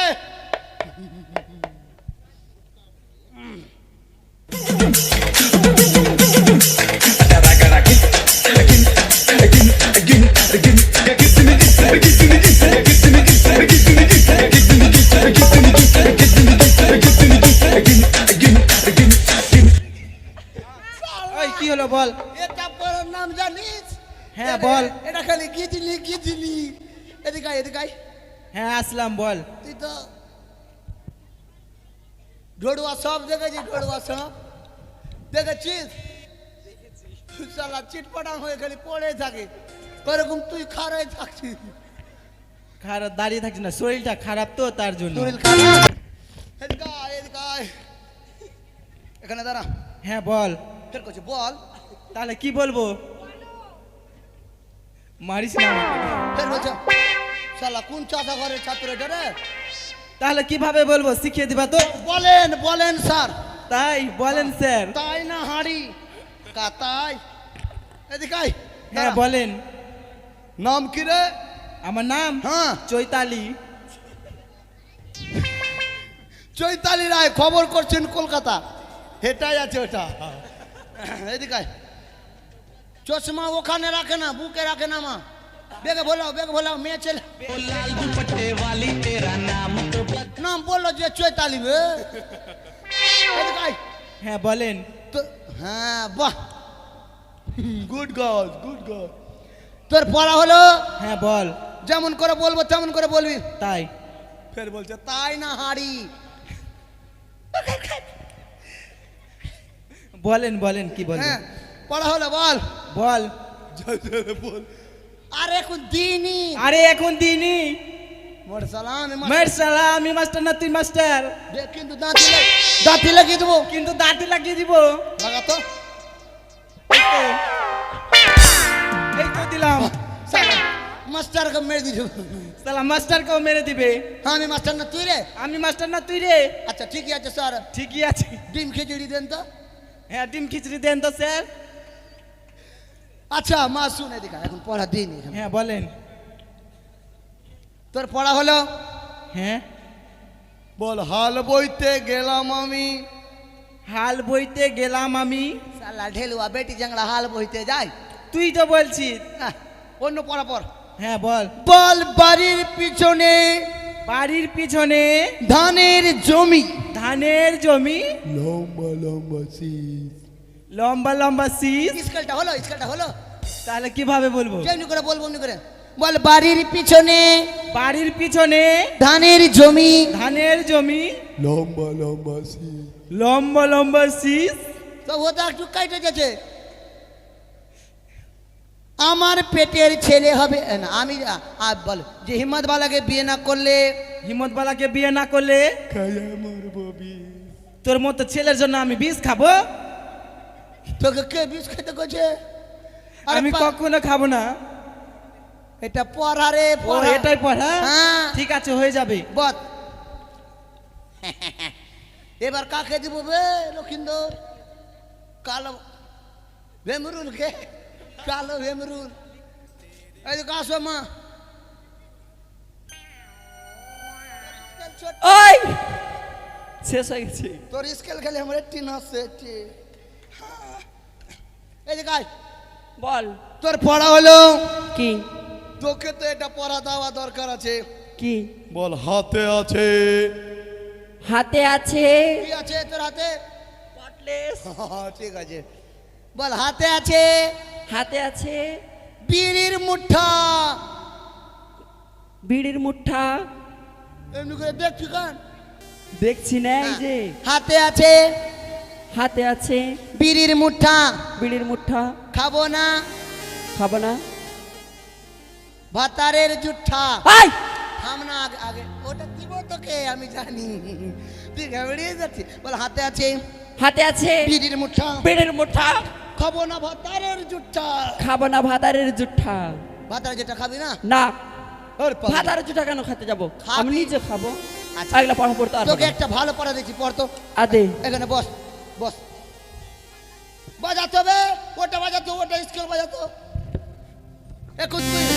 ওই কি হলো বল এটা পড়ার নাম জানিস হ্যাঁ বল এটা খালি গিজিলি এদিকাই হ্যাঁ আসলাম বল তুই তো ঢোড়ুয়া সব দেখেছিস ঢোড়ুয়া সব দেখেছিস শালা চিটপটাং হয়ে খালি পড়ে থাকে ওরকম তুই খারাই থাকছিস খারাপ দাঁড়িয়ে থাকছিস না শরীরটা খারাপ তো তার জন্য শরীর খারাপ এদিকাই এখানে দাঁড়া হ্যাঁ বল ফের করছি বল তাহলে কি বলবো মারিস না আমাকে। ফের বলছো শালা কোন চাষা ঘরের ছাত্র এটা রে তাহলে কিভাবে বলবো শিখিয়ে দিবা তো বলেন স্যার তাই বলেন স্যার তাই না হাঁড়ি তাই এদিকাই হ্যাঁ বলেন নাম কি রে আমার নাম হ্যাঁ চৈতালি চৈতালি রায় খবর করছেন কলকাতা হেটাই আছে ওটা এদিকাই চশমা ওখানে রাখে না বুকে রাখে না মা বেগে ভোলাও মেয়ে ছেলে নাম বললো যে চৈতালি বে এদিকাই হ্যাঁ বলেন তো হ্যাঁ বাহ গুড গার্ল তোর পড়া হলো হ্যাঁ বল যেমন করে বলবো তেমন করে বলবি তাই ফের বলছে তাই না হাঁড়ি বলেন কি বলেন হ্যাঁ পড়া হলো বল বল বল আর এখন দিনই আরে এখন দিনই মোর সালাম মের সালা আমি মাস্টার না তুই মাস্টার কিন্তু দাঁতি লাগিয়ে দেবো কিন্তু দাঁতে লাগিয়ে দিব লাগা তো এই তো দিলাম মাস্টারকে মেরে দিল সালা মাস্টারকেও মেরে দিবে হ্যাঁ আমি মাস্টার না তুই রে আমি মাস্টার না তুই রে আচ্ছা ঠিকই আছে স্যার ঠিকই আছে ডিম খিচুড়ি দেন তো হ্যাঁ ডিম খিচড়ি দেন তো স্যার আচ্ছা মা শুনে দেখা এখন পড়া দিইনি হ্যাঁ বলেন তোর পড়া হলো হ্যাঁ বল হাল বইতে গেলাম আমি হাল বইতে গেলাম আমি সালা ঢেলুয়া বেটি জাংলা হাল বইতে যায় তুই তো বলছিস আহ, অন্য পড়া পড় হ্যাঁ বল বল বাড়ির পিছনে বাড়ির পিছনে ধানের জমি ধানের জমি লম্বা লম্বা শীষ লম্বা লম্বা শীষ স্কেলটা হলো তাহলে কিভাবে বলবো যেমনি করে বলবো অমনি করে বল বাড়ির পিছনে বাড়ির পিছনে ধানের জমি ধানের জমি লম্বা লম্বা শীষ লম্বা লম্বা শীষ তো ও তো একটু কাইটে গেছে আমার পেটের ছেলে হবে না আমি বল যে হিম্মতওয়ালাকে বিয়ে না করলে হিম্মতওয়ালাকে বিয়ে না করলে তোর মতো ছেলের জন্য আমি বিষ খাবো তোকে কে বিষ খেতে গেছে আমি কখনো খাবো না এটা পড়া রে ও এটাই পড়া হ্যাঁ ঠিক আছে হয়ে যাবে বল এবার কাকে দিব বে লক্ষিন্দর কালো ভেমরুল কে কালো ভেমরুল এই কাসো মা ওই শেষ হয়ে গেছে তোর স্কেল খেলে আমার টিন আসছে এই যে গাই বল তোর পড়া হলো কি তোকে তো এটা পড়া দেওয়া দরকার আছে কি বল হাতে আছে হাতে আছে কি আছে তোর হাতে কটলেস ঠিক আছে বল হাতে আছে হাতে আছে বিড়ির মুঠা বিড়ির মুঠা এমনি করে দেখছি কান দেখছি না এই যে হাতে আছে হাতে আছে বিড়ির মুঠা বিড়ির মুঠা খাবো না খাবো না ভাতারের জুঠা আই থাম না আগে আগে ওটা দিব তোকে আমি জানি তুই ঘাবড়িয়ে যাচ্ছি বল হাতে আছে হাতে আছে বিড়ির মুঠা বিড়ির মুঠা খাবো না ভাতারের জুঠা। খাবো না ভাতারের জুঠা। ভাতারে যেটা খাবি না? না, ওর পাগল। ভাতারের জুঠা কেন খেতে যাবো? খাবি। আমি নিজে খাবো। আচ্ছা। আগলা পড়া পড়তে আর তোকে একটা ভালো পড়া দিচ্ছি, পড় তো। আদে এখানে বস, বস। বাজাতে হবে, ওটা বাজাতো, ওটা স্কেল বাজাতো। 21 মিনিট।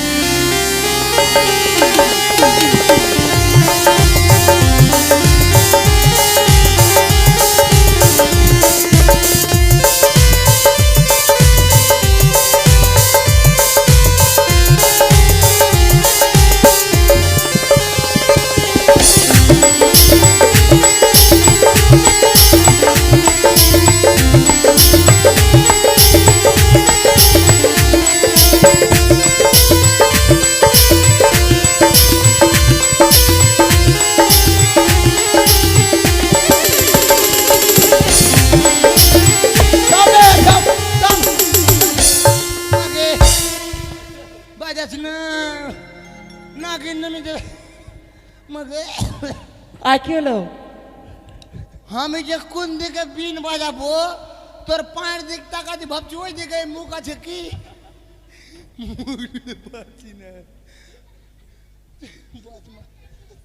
বাজাস না, না কিন্তু নিজে মগে। আর কি হলো? আমি যে কোন দিকে বিন বাজাবো, তোর পায়ের দিক তাকাতে ভাবছি ওই দিকে মুখ আছে কি? পারছি না।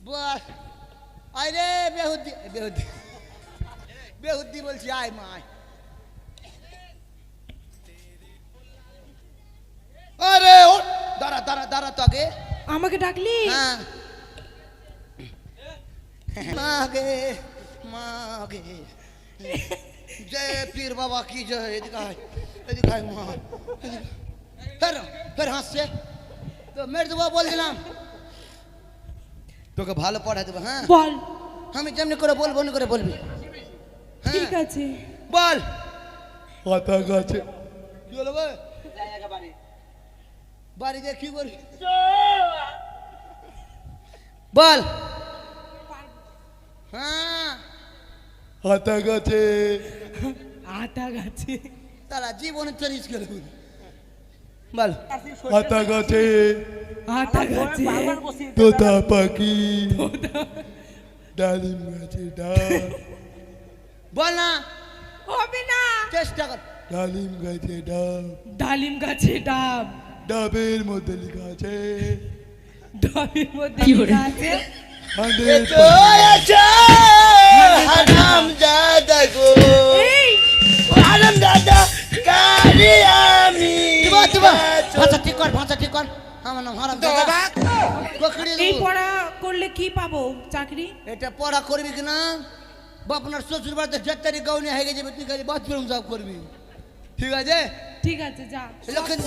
বস আয় রে বেহুদ্দি, বেহুদ্দি, বেহুদ্দি বলছি, আয় মা আয়। আরে ও দাঁড়া দাঁড়া দাঁড়া তো আগে। আমাকে ডাকলি? হ্যাঁ মাগে মাগে জয় পীর বাবা কি জয়। এদিকে আয়, এদিকে আয় মা। ফের হাসছে তো মেরে দেবো, বল দিলাম তোকে ভালো পড়া দেবো। হ্যাঁ বল। আমি যেমনি করে বলবো অমনি করে বলবি। ঠিক আছে। বল। কথা গাছে কি হলো বে? বাড়িতে কি করবি বল। হ্যাঁ হাতা গাছে, আটা গাছে। তারা জীবনে চরিস গেল। বল হাতা গাছে, আটা গাছে। তোতা পাখি, ডালিম গাছে ডাল। বল না, হবে না। চেষ্টা কর। ডালিম গাছে ডাব, ডালিম গাছে ডাব। ডাবের মধ্যে লেখা আছে ডাবের মধ্যে লেখা আছে হারাম দাদা গো, এই হারাম দাদা কারি আমি। ভাষা ঠিক কর, ভাষা ঠিক কর। আমার নাম হারাম দাদা। এই পড়া করলে কি পাবো? চাকরি? এটা পড়া করবি কিনা বাপনার শ্বশুর বাড়িতে 4 তারিখ গাউনি হয়ে গেছে, তুই খালি বাথরুম সাফ করবি। ঠিক আছে? ঠিক আছে, যা। লক্ষণ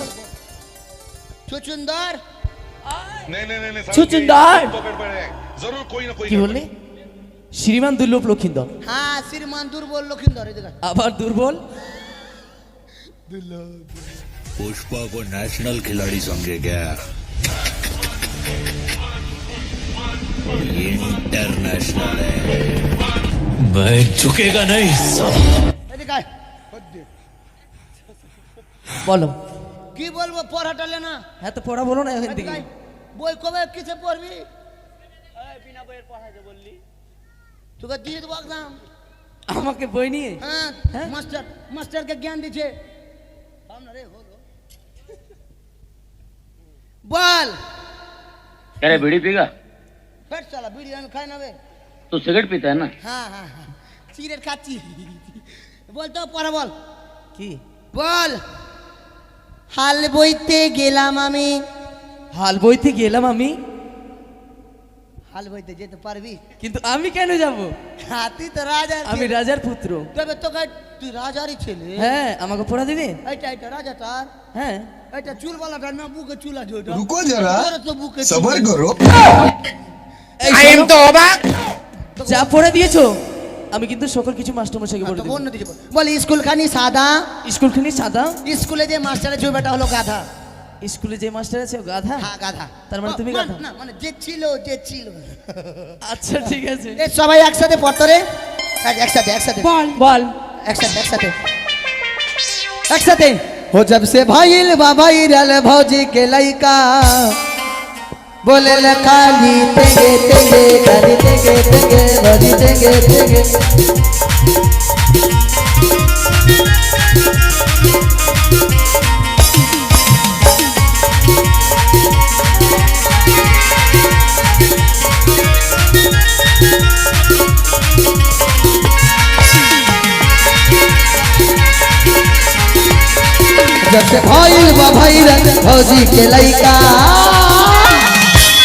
ছুচুন্দর नहीं नहीं नहीं नहीं छुचुंदर। पकड़ पड़े जरूर कोई ना कोई কি বললি? শ্রীমান দুর্লভ লক্ষিন্দর, হ্যাঁ শ্রীমান দুর্বল লক্ষিন্দর। এদিকে আবার দুর্বল। पुष्पा को नेशनल खिलाड़ी समझे क्या? इंटरनेशनल है, मैं झुकेगा नहीं। এদিকে আয়। বলো। কি বলবো, পড়াটা লে না। হ্যাঁ তো পড়া বলো না এখান এদিকে থেকে। আয়। বই কবে কিসে পড়বি? বিনা বইয়ের পড়াতে বললি? তোকে দিয়ে দেবো একদম। আমাকে বই নিয়ে? হ্যাঁ হ্যাঁ? মাস্টার, মাস্টারকে জ্ঞান দিচ্ছে। বল। अरे बीड़ी पीगा? ফের চালা বিড়ি আমি খাই না বে। तो सिगरेट पीता है ना? হ্যাঁ হ্যাঁ হ্যাঁ সিগারেট খাচ্ছি। বল তো পড়া বল। কি? বল। হাল বইতে গেলাম আমি। হাল বইতে গেলাম আমি, হাল বইতে যেতে পারবি? কিন্তু আমি কেন যাব? তুই তো রাজার আমি ছেলে। রাজার পুত্র। তবে তোকে তুই রাজারই ছেলে। হ্যাঁ, আমাকে পড়া দিবে? এইটা এইটা রাজা তার। হ্যাঁ। এটা চুলওয়ালাটা না বুকে চুল আছে ওটা। रुको जरा, তোর তো বুকে सबर करो। এই শোনো, যা পড়ে দিয়েছো আমি কিন্তু সকল কিছু মাস্টারমশাইকে বলে দেব। অন্য দিকে বল। বল স্কুল খানি সাদা, স্কুলখানি সাদা, স্কুলে যে মাস্টার আছে ওই বেটা হলো গাধা। স্কুলে যে মাস্টার আছে ও গাধা? হ্যাঁ গাধা। তার মানে তুমি গাধা? না মানে যে ছিল, যে ছিল। আচ্ছা ঠিক আছে। এ সবাই একসাথে পড়তো রে। একসাথে একসাথে বল। বল। একসাথে একসাথে একসাথে। हो जब से भाईल भाईरल भौजी के लइका बोले ल खाली तेगे तेगे खाली तेगे तेगे भौजी तेगे तेगे फौजी के लड़का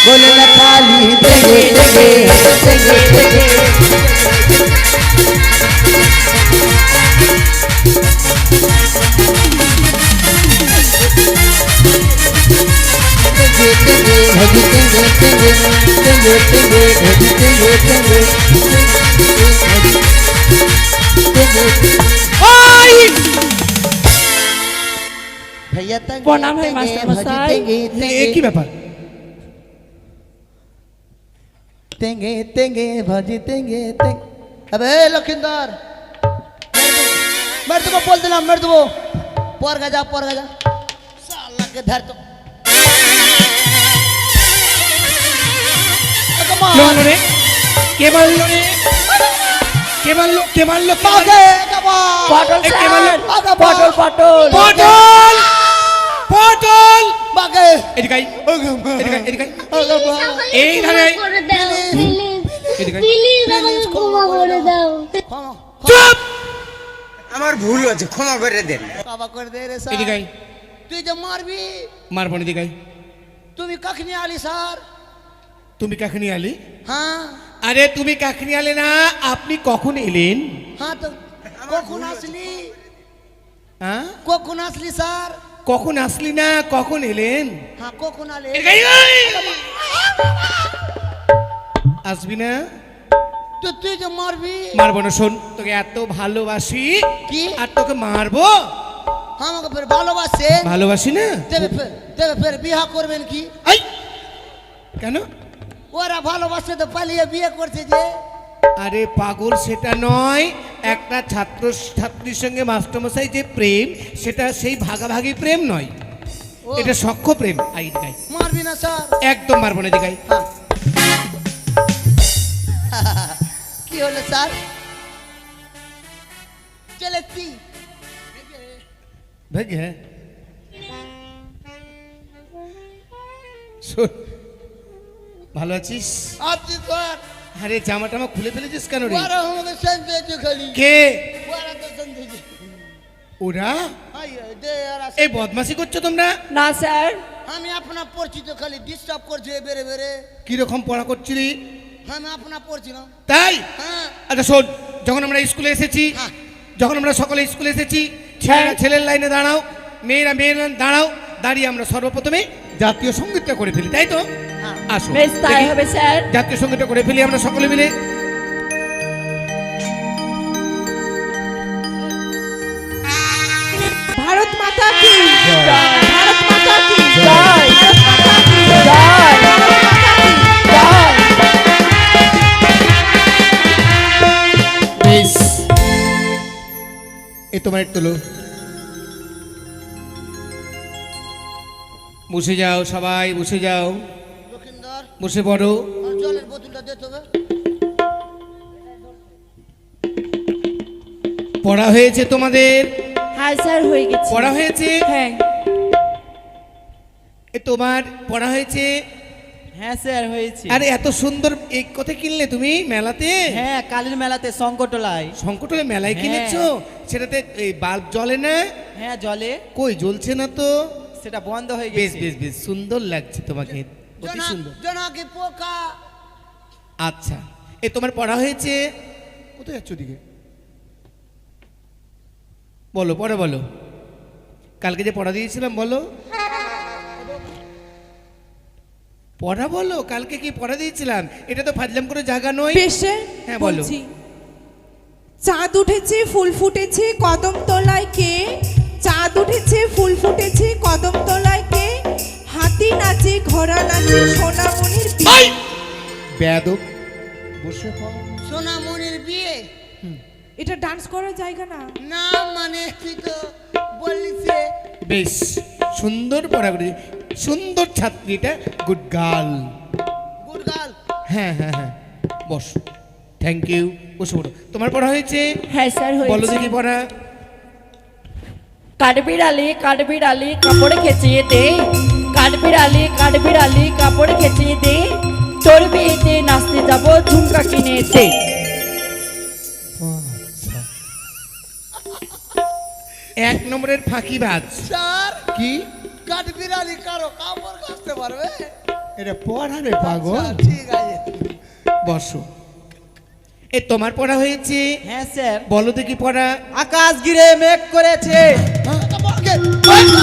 बोले न खाली देंगे देंगे देंगे देंगे भैया प्रणाम है मास्टर मशाई। এ কি ব্যাপার? तेंगे तेंगे भजी तेंगे तेंगे अबे लखिंदर मेरे तुमको बोल देना मेरे तुमको पर गजा साला के धर तो লোন রে কে মারলো রে? কে মারলো? কে মারলো? কে মারলো? बागे कबा পটল এ কে স্যার বললো? পটল পটল পটল পটল बागे এদিকে আই, এদিকে আই, এদিকে আই। এই ধারে আই। এদিকে আই। চুপ! আমার ভুল হয়েছে, ক্ষমা করে দেন। कबा कर दे रे सर এদিকে আই। তুই যে মারবি মারবো না, এদিকে আই। তুমি কখনি আলি স্যার তুমি কাকনি আলি? হ্যাঁ আরে তুমি কাকনি আলে না, আপনি কখন এলেন? হ্যাঁ তো কখন আসলি হ্যাঁ, কখন আসলি স্যার কখন আসলি না, কখন এলেন? হ্যাঁ কখন আলে এদিকে আই, ওই! আসবি না? তো তুই যে মারবি মারবো না, শোন, তোকে এত ভালোবাসি কি আর তোকে মারবো? আমাকে ফের ভালোবাসে ভালোবাসি না? দেবে ফের বিয়া করবেন কি আই! কেন? ওরা ভালোবাসে তো পালিয়ে বিয়ে করছে যে আরে পাগল, সেটা নয়। একটা ছাত্র ছাত্রীর সঙ্গে মাস্টারমশাই যে প্রেম, সেটা সেই ভাগাভাগি প্রেম নয়, ও, এটা সখ্য প্রেম। আই দিকাই, মারবি না স্যার একদম মারবো না, দিকাই। হ্যাঁ কি হলো স্যার চলেছি ভেগে শোন, ভালো আছিস? আপনি স্যার আরে জামা টামা খুলে ফেলেছিস কেন রে? ওরা আমাকে সন্দেহ খালি কে ওরা তো সন্দেহ ওরা? হাই দে ওরা এই বদমাশি করছো তোমরা? না স্যার আমি আপনা পরিচিত খালি ডিস্টার্ব করছে বেরে বেরে কিরকম পড়া করছিলি? আমি আপনা পড়ছি না তাই? হ্যাঁ আচ্ছা শোন, যখন আমরা স্কুলে এসেছি, হ্যাঁ। যখন আমরা সকলে স্কুলে এসেছি, ছেলেরা হ্যাঁ। ছেলের লাইনে দাঁড়াও, মেয়েরা মেয়ের লাইনে দাঁড়াও, দাঁড়িয়ে আমরা সর্বপ্রথমে জাতীয় সঙ্গীতটা করে ফেলি, তাই তো? হ্যাঁ। আসো বেশ তাই দেখি, হবে স্যার। জাতীয় সঙ্গীতটা করে ফেলি আমরা সকলে মিলে। ভারত মাতা কি জয়। ভারত মাতা কি জয়। ভারত মাতা কি জয়। ভারত মাতা কি জয়। বেশ, এ তোমার একটু লো। বসে যাও, সবাই বসে যাও, লক্ষিন্দর বসে পড়ো। আর জলের বোতলটা দে তবে পড়া হয়েছে তোমাদের? হ্যাঁ স্যার হয়ে গেছে। পড়া হয়েছে? হ্যাঁ এ তোমার পড়া হয়েছে? হ্যাঁ স্যার হয়েছে। আরে এত সুন্দর এই কথা কিনলে তুমি মেলাতে? হ্যাঁ কালীর মেলাতে সংকটলায়। সংকটলে মেলায় হ্যাঁ। কিনেছো? সেটাতে এই বাল্ব জ্বলে না? হ্যাঁ জলে কই জ্বলছে না তো। সেটা বন্ধ হয়ে বেশ গেছে। বেশ বেশ, সুন্দর লাগছে তোমাকে, অতি সুন্দর। জনাকি পোকা আচ্ছা, এ তোমার পড়া হয়েছে? কোথায় যাচ্ছ দিকে? বলো, পরে বলো। কালকে যে পড়া দিয়েছিলাম বলো, পড়া বলো। কালকে কি পড়া দিয়েছিলাম? এটা তো ফাজলাম করে জায়গা নয়। পেশে হ্যাঁ, বলো। বলছি। চাঁদ উঠেছে ফুল ফুটেছে কদম তলায় কে চাঁদ উঠেছে ফুল ফুটেছে কদম তলায় কে হাতি নাচে ঘোড়া নাচে সোনামণির বিয়ে। বেয়াদব, বসে পড়। সোনামণির বিয়ে এটা ডান্স করার জায়গা না। না মানে তুই তো বলিছে বেশ সুন্দর পড়া করে, সুন্দর ছাত্রীটা, গুড গার্ল। গুড গার্ল হ্যাঁ হ্যাঁ হ্যাঁ, বস। থ্যাংক ইউ, বসে পড়ো। তোমার পড়া হয়েছে? হ্যাঁ স্যার বলো হয়েছে। দেখি পড়া। কাঠবিড়ালি কাঠবিড়ালি কাপড় খেঁচিয়ে দে, কাঠবিড়ালি কাঠবিড়ালি কাপড় খেঁচিয়ে দে, তোর বিয়েতে নাচতে যাবো ঝুমকা কিনে দে। এক নম্বরের ফাঁকিবাজ। স্যার কি? কাঠ বিড়ালি কারো কাপড় কাচতে পারবে? এটা পড়া রে পাগল। আচ্ছা, ঠিক আছে। বসো। এ তোমার পড়া হয়েছে? হ্যাঁ স্যার। বলো দেখি পড়া। আকাশ ঘিরে মেঘ করেছে।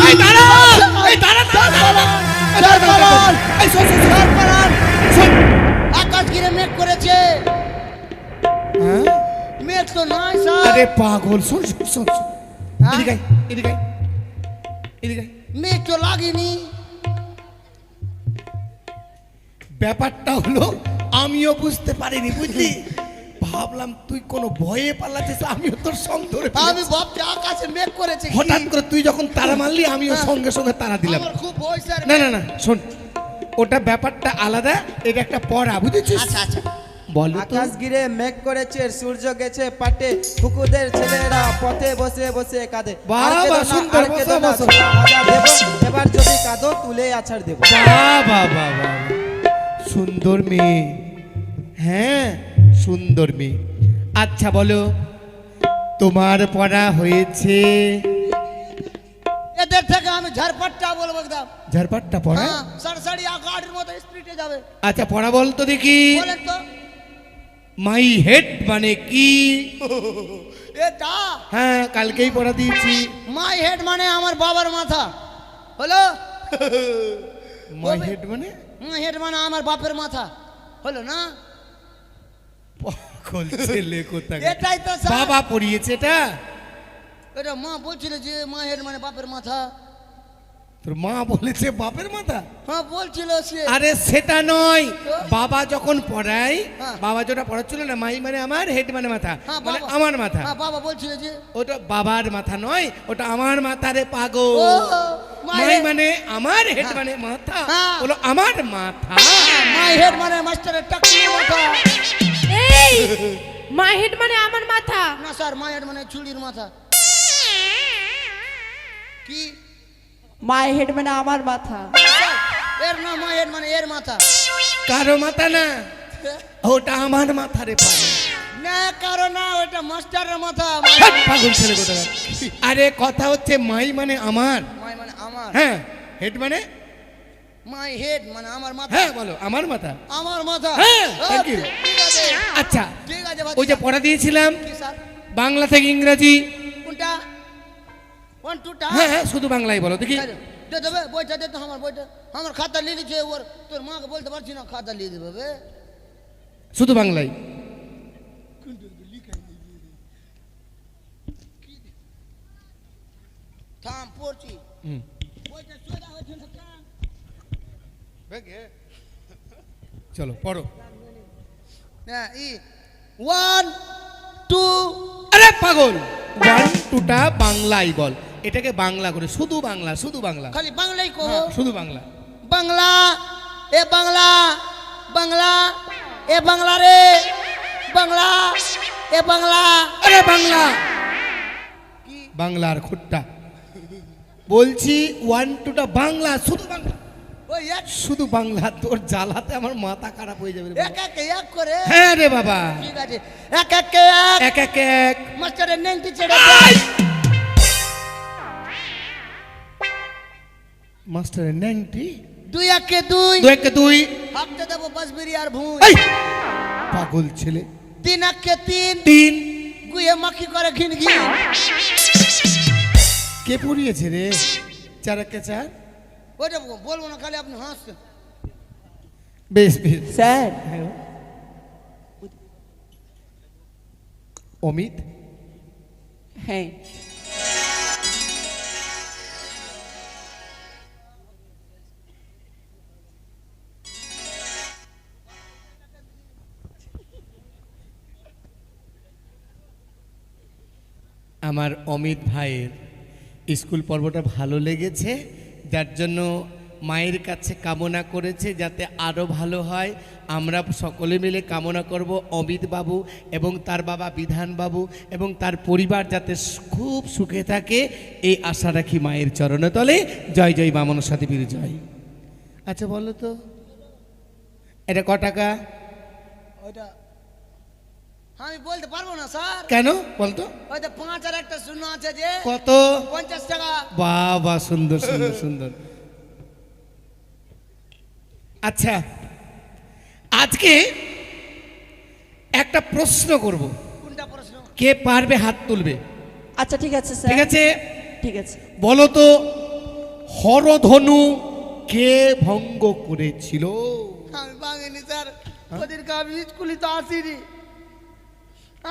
এই দাঁড়া! এই দাঁড়া, দাঁড়া, দাঁড়া! এই দাঁড়া, দাঁড়া, দাঁড়া! এই শোন, শোন, শোন, শোন। আকাশ ঘিরে মেঘ করেছে। হ্যাঁ? মেঘ তো নয় স্যার। আরে পাগল, শোন, শোন, শোন, শোন। হ্যাঁ? এদিকে আয়, এদিকে আয়, এদিকে আয়। মেঘ তো লাগেনি। ব্যাপারটা হলো আমিও বুঝতে পারিনি, বুঝলি? ভাবলাম তুই কোনো ভয়ে পালাচ্ছিস, আমিও তোর সঙ্গ ধরে আমি ফেলেছি। ভাবছি আকাশে মেঘ করেছে কি? হঠাৎ করে তুই যখন তারা মারলি আমিও সঙ্গে সঙ্গে তারা দিলাম। আমার খুব ভয় স্যার। না না না, শোন, ওটা ব্যাপারটা আলাদা, এটা একটা পড়া, বুঝেছিস? আচ্ছা আচ্ছা। বলো তো। আকাশ ঘিরে মেঘ করেছে, সূর্য গেছে পাটে, কুকুরদের ছেলেরা পথে বসে বসে কাঁদে। বাহ, আর কেঁদো বাহ, না, সুন্দর, আর কেঁদো না, বসো, বসো। ছোলা ভাজা দেবো, এবার যদি কাঁদো তুলে আছাড় দেবো। বাহ বাহ বাহ বাহ, সুন্দর মেয়ে, হ্যাঁ সুন্দর মেয়ে। আচ্ছা বলো, তোমার পড়া হয়েছে? এদের থেকে আমি ঝাড়পাট্টা বলবো একদম। ঝাড়পাট্টা পড়া? হ্যাঁ, সাড়সাড়ি গাড়ির মতো স্পিডে যাবে। আচ্ছা পড়া বল তো দেখি। বলেন তো। মাই হেড মানে কি? এটা হ্যাঁ, কালকেই পড়া দিয়েছি। মাই হেড মানে আমার বাবার মাথা হলো। মাই হেড মানে? মাই হেড মানে আমার বাপের মাথা হলো না। পাগল ছেলে কোথাকার। এটাই তো স্যার। বাবা পড়িয়েছে এটা? এটা মা বলছিল যে মাই হেড মানে বাপের মাথা। তোর মা বলেছে বাপের মাথা? হ্যাঁ বলছিল সে। আরে সেটা নয়, তো? বাবা যখন পড়ায়, হ্যাঁ। বাবা যেটা পড়াচ্ছিল না, মাই মানে আমার, হেড মানে মাথা, হ্যাঁ, মানে বাবা। আমার মাথা। হ্যাঁ বাবা বলছিল যে ওটা বাবার মাথা নয়, ওটা আমার মাথা রে পাগল। ও, মাই মায়ের- মানে আমার, হেড হ্যাঁ। মানে মাথা, হ্যাঁ। বলো আমার মাথা। মাই হেড মানে মাস্টারের টাকলি মাথা। এই মাই হেড মানে আমার মাথা। না স্যার, মাই হেড মানে চুড়ির মাথা। কি? মাই হেড মানে আমার মাথা। স্যার, এর না মাই হেড মানে এর মাথা। কারো মাথা না, ওটা আমার মাথা রে পাগল। না কারো না, ওটা মাস্টারের মাথা। হাট, পাগল ছেলে কোথাকার। আরে কথা হচ্ছে মাই মানে আমার, মাই মানে আমার। হ্যাঁ, হেড মানে? মাই হেড মানে আমার মাথা। হ্যাঁ বলো, আমার মাথা। আমার মাথা। হ্যাঁ, thank you. ঠিক আছে। আচ্ছা, ঠিক আছে ওই যে পড়া দিয়েছিলাম কি স্যার? বাংলা থেকে ইংরাজি, কোনটা? 1 2টা? হ্যাঁ হ্যাঁ, শুধু বাংলায় বলো দেখি। দে দেবে বইটা, দে তো আমার বইটা। আমার খাতা নিয়ে নিচ্ছে ওর, তোর মাকে বলতে পারছি না খাতা নিয়ে দেবে বে। শুধু বাংলায়। থাম পড়ছি। হুম। বইটা সোজা হচ্ছে না কেন? চলো পড়ো। না 1 2। আরে পাগল, 1 2টা বাংলায় বল, এটাকে বাংলা করে, শুধু বাংলা, শুধু বাংলা, খালি বাংলাই কো। হ্যাঁ, শুধু বাংলা। বাংলা এ বাংলা, বাংলা এ বাংলা রে, বাংলা এ বাংলা। আরে বাংলা, বাংলার খুঁটটা বলছি, 1 2টা বাংলা, শুধু বাংলা, ওই এক শুধু বাংলা। তোর জ্বালাতে আমার মাথা খারাপ হয়ে যাবে রে বাবা। এক এক এক করে। হ্যাঁ রে বাবা, ঠিক আছে। এক এক এক। এক এক এক। মাস্টারের নেংটি ছেড়ে আই! দে। মাস্টারের ন্যাংটি। 2 1 2। 2 1 2। হাঁটতে দেবো বাসবিরি আর ভুঁই। এই পাগল ছেলে। 3 1 3। 3। গুয়ে মাখি করে ঘিন ঘিন। কে পড়িয়েছে রে? 4 1 4। ওইটা বলবো না, খালি আপনি হাসছেন। বেশ বেশ। স্যার, অমিত, হ্যাঁ আমার অমিত ভাইয়ের স্কুল পর্বটা ভালো লেগেছে, যার জন্য মায়ের কাছে কামনা করেছে যাতে আরও ভালো হয়। আমরা সকলে মিলে কামনা করব অমিত বাবু এবং তার বাবা বিধান বাবু এবং তার পরিবার যাতে খুব সুখে থাকে, এই আশা রাখি মায়ের চরণে তলে। জয় জয় মা মনসা দেবীর জয়। আচ্ছা বলো তো, এটা ক টাকা? ওইটা আমি বলতে পারবো না স্যার। কেন বলতো? ওইটা 5 আর একটা শূন্য আছে যে। কত? 50 টাকা। বাবা, সুন্দর সুন্দর সুন্দর। আচ্ছা, আজকে একটা প্রশ্ন করব, কোনটা প্রশ্ন? কে পারবে হাত তুলবে? আচ্ছা ঠিক আছে স্যার, ঠিক আছে, ঠিক আছে। বলো তো হরধনু কে ভঙ্গ করেছিল? আমি ভাঙিনি স্যার, ওদিনকে আমি স্কুলে তো আসিনি,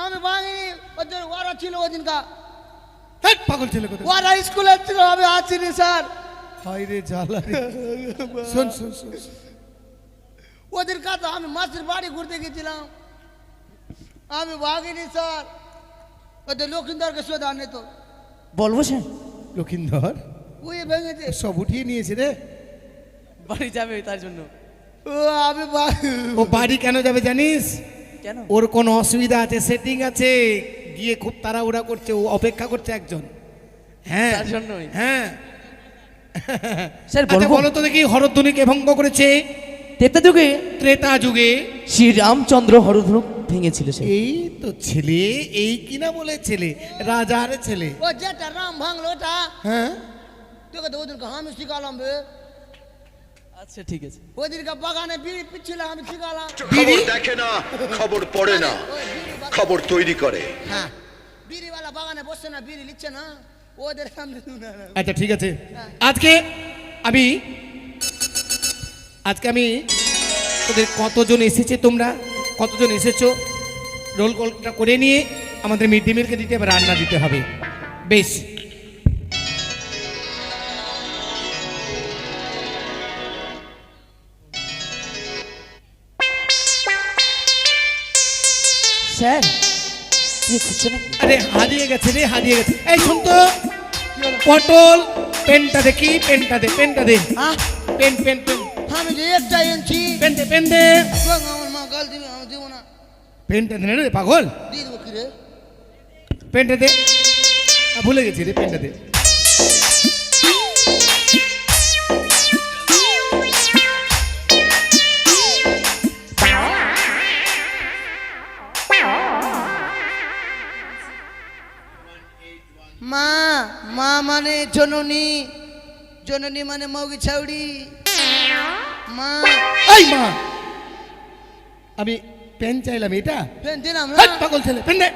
আমি ভাঙিনি, ওদের ওরা ছিল ওদিনকা, হ্যাঁ, পাগল ছেলে কথা। ওরা স্কুলে ছিল, আমি আসিনি স্যার। হায় রে জ্বালা রে। শোন শোন শোন, ওদিনকা তো আমি মাসির বাড়ি ঘুরতে গেছিলাম, আমি ভাগিনি স্যার। ওদের লক্ষিন্দরকে শোধ আনে তো, বলবো স্যার? লক্ষিন্দর ওই ভেঙেছে, সব উঠিয়ে নিয়েছে রে। বাড়ি যাবে তার জন্য। ও আমি ও বাড়ি কেন যাবে জানিস? কেন? ওর কোনো অসুবিধা আছে, সেটিং আছে, গিয়ে খুব তাড়াহুড়া করছে, ও অপেক্ষা করছে একজন। হ্যাঁ তার জন্যই। হ্যাঁ স্যার আচ্ছা, বলবো? বলো তো দেখি হরধনুকে ভঙ্গ করেছে? ত্রেতা যুগে ত্রেতা যুগে শ্রী রামচন্দ্র হরধনু ভেঙেছিল স্যার। এই তো ছেলে, এই কিনা বলে ছেলে, রাজার ছেলে। ও যেটা রাম ভাঙলো ওটা, হ্যাঁ তোকে তো ওদিনকে আমি শিখালাম বে, আচ্ছা ঠিক আছে। ওদিনকে বাগানে বিড়ি পিচ্ছিল, আমি শিখালাম। খবর দেখে না, খবর পড়ে না, ওই বিড়ি খবর তৈরি করে। হ্যাঁ, বিড়িওয়ালা বাগানে বসছে না, বিড়ি লিখছে না, ওদের সামনে আচ্ছা ঠিক আছে, আজকে আমি তোদের কতজন এসেছে, তোমরা কতজন এসেছো রোল কলটা করে নিয়ে আমাদের মিড ডে মিলকে দিতে হবে, রান্না দিতে হবে। বেশ, স্যার কি খুঁজছে নাকি? আরে হারিয়ে গেছে রে, হারিয়ে গেছে। এই শুন তো, পটল পেনটা দেখি, পেনটা দে, পেনটা দে, হ্যাঁ, পেন পেন পেন, আমি যে একটা এনেছি, পেন দে, পেন দে, আমার মা গাল দিবে, আমি দেবো না, পেনটা দে না রে পাগল, দিয়ে দেবো কি রে? পেনটা দে। ভুলে গেছি রে, পেনটা দে। মা, মা মানে জননী, জননী মানে মৌগি ছাউড়ি, মা। এই মা, আমি পেন চাইলাম, এটা পেন দিলাম না, হাট, পাগল ছেলে, পেন দে,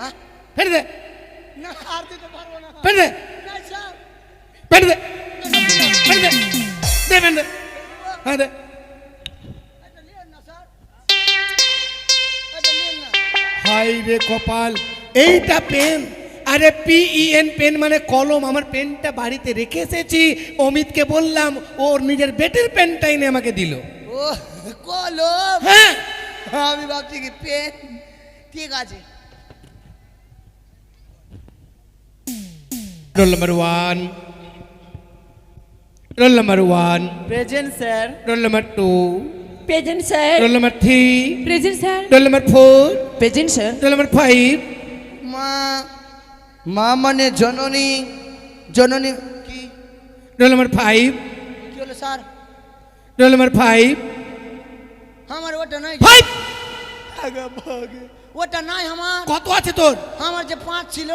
হ্যাঁ? পেন দে, না আর দিতে পারবো না, পেন দে, না স্যার, পেন দে, পেন দে, দে পেন দে, হ্যাঁ দে। এটা নিয়েন না স্যার, এটা নিয়েন না। হাই রে কপাল, এইটা পেন, আরে PEN পেন মানে কলম। আমার পেনটা বাড়িতে রেখে এসেছি, অমিতকে বললাম, ওর নিজের বেটের পেনটা এনে আমাকে দিল। ও কলম, হ্যাঁ, আমি ভাবছি কি পেন। ঠিক আছে, roll number 1, roll number 1, present sir. Roll number 2, present sir. Roll number 3, present sir. Roll number 4, present sir. Roll number 5, মা, মা মানে জননী, জননী কি? রোল নাম্বার 5, কি হলো স্যার? রোল নাম্বার 5, আমার ওটা নাই, 5। ওটা নাই আমার, কত আছে তোর? আমার যে 5 ছিল।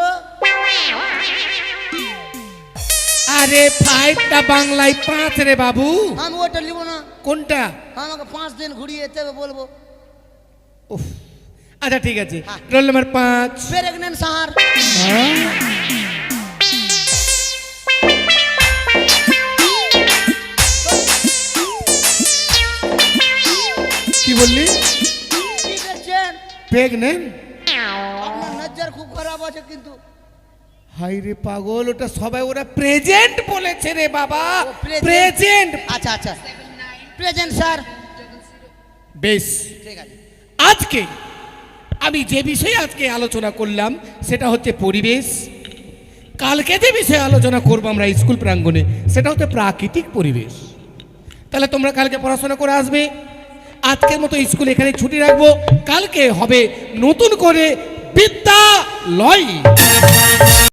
আরে 5টা বাংলায় 5 রে বাবু। আমি ওটা নিব না, কোনটা? আমাকে 5 দিন ঘুরিয়ে তবে বলবো। উফ, আচ্ছা ঠিক আছে, রোল নাম্বার 5। Pregnant sir. কি বললি? কি দেখছেন? প্রেগনেন্ট? আপনার নজর খুব খারাপ আছে কিন্তু। হাই রে পাগল, ওটা সবাই ওরা প্রেজেন্ট বলেছে রে বাবা, ও, present। প্রেজেন্ট। আচ্ছা আচ্ছা, প্রেজেন্ট স্যার। বেশ, ঠিক আছে, আজকে আমি যে বিষয়ে আজকে আলোচনা করলাম সেটা হচ্ছে পরিবেশ। কালকে যে বিষয়ে আলোচনা করব আমরা স্কুল প্রাঙ্গণে সেটা হচ্ছে প্রাকৃতিক পরিবেশ। তাহলে তোমরা কালকে পড়াশোনা করে আসবে। আজকের মতো স্কুল এখানে ছুটি রাখবো, কালকে হবে নতুন করে বিদ্যালয়।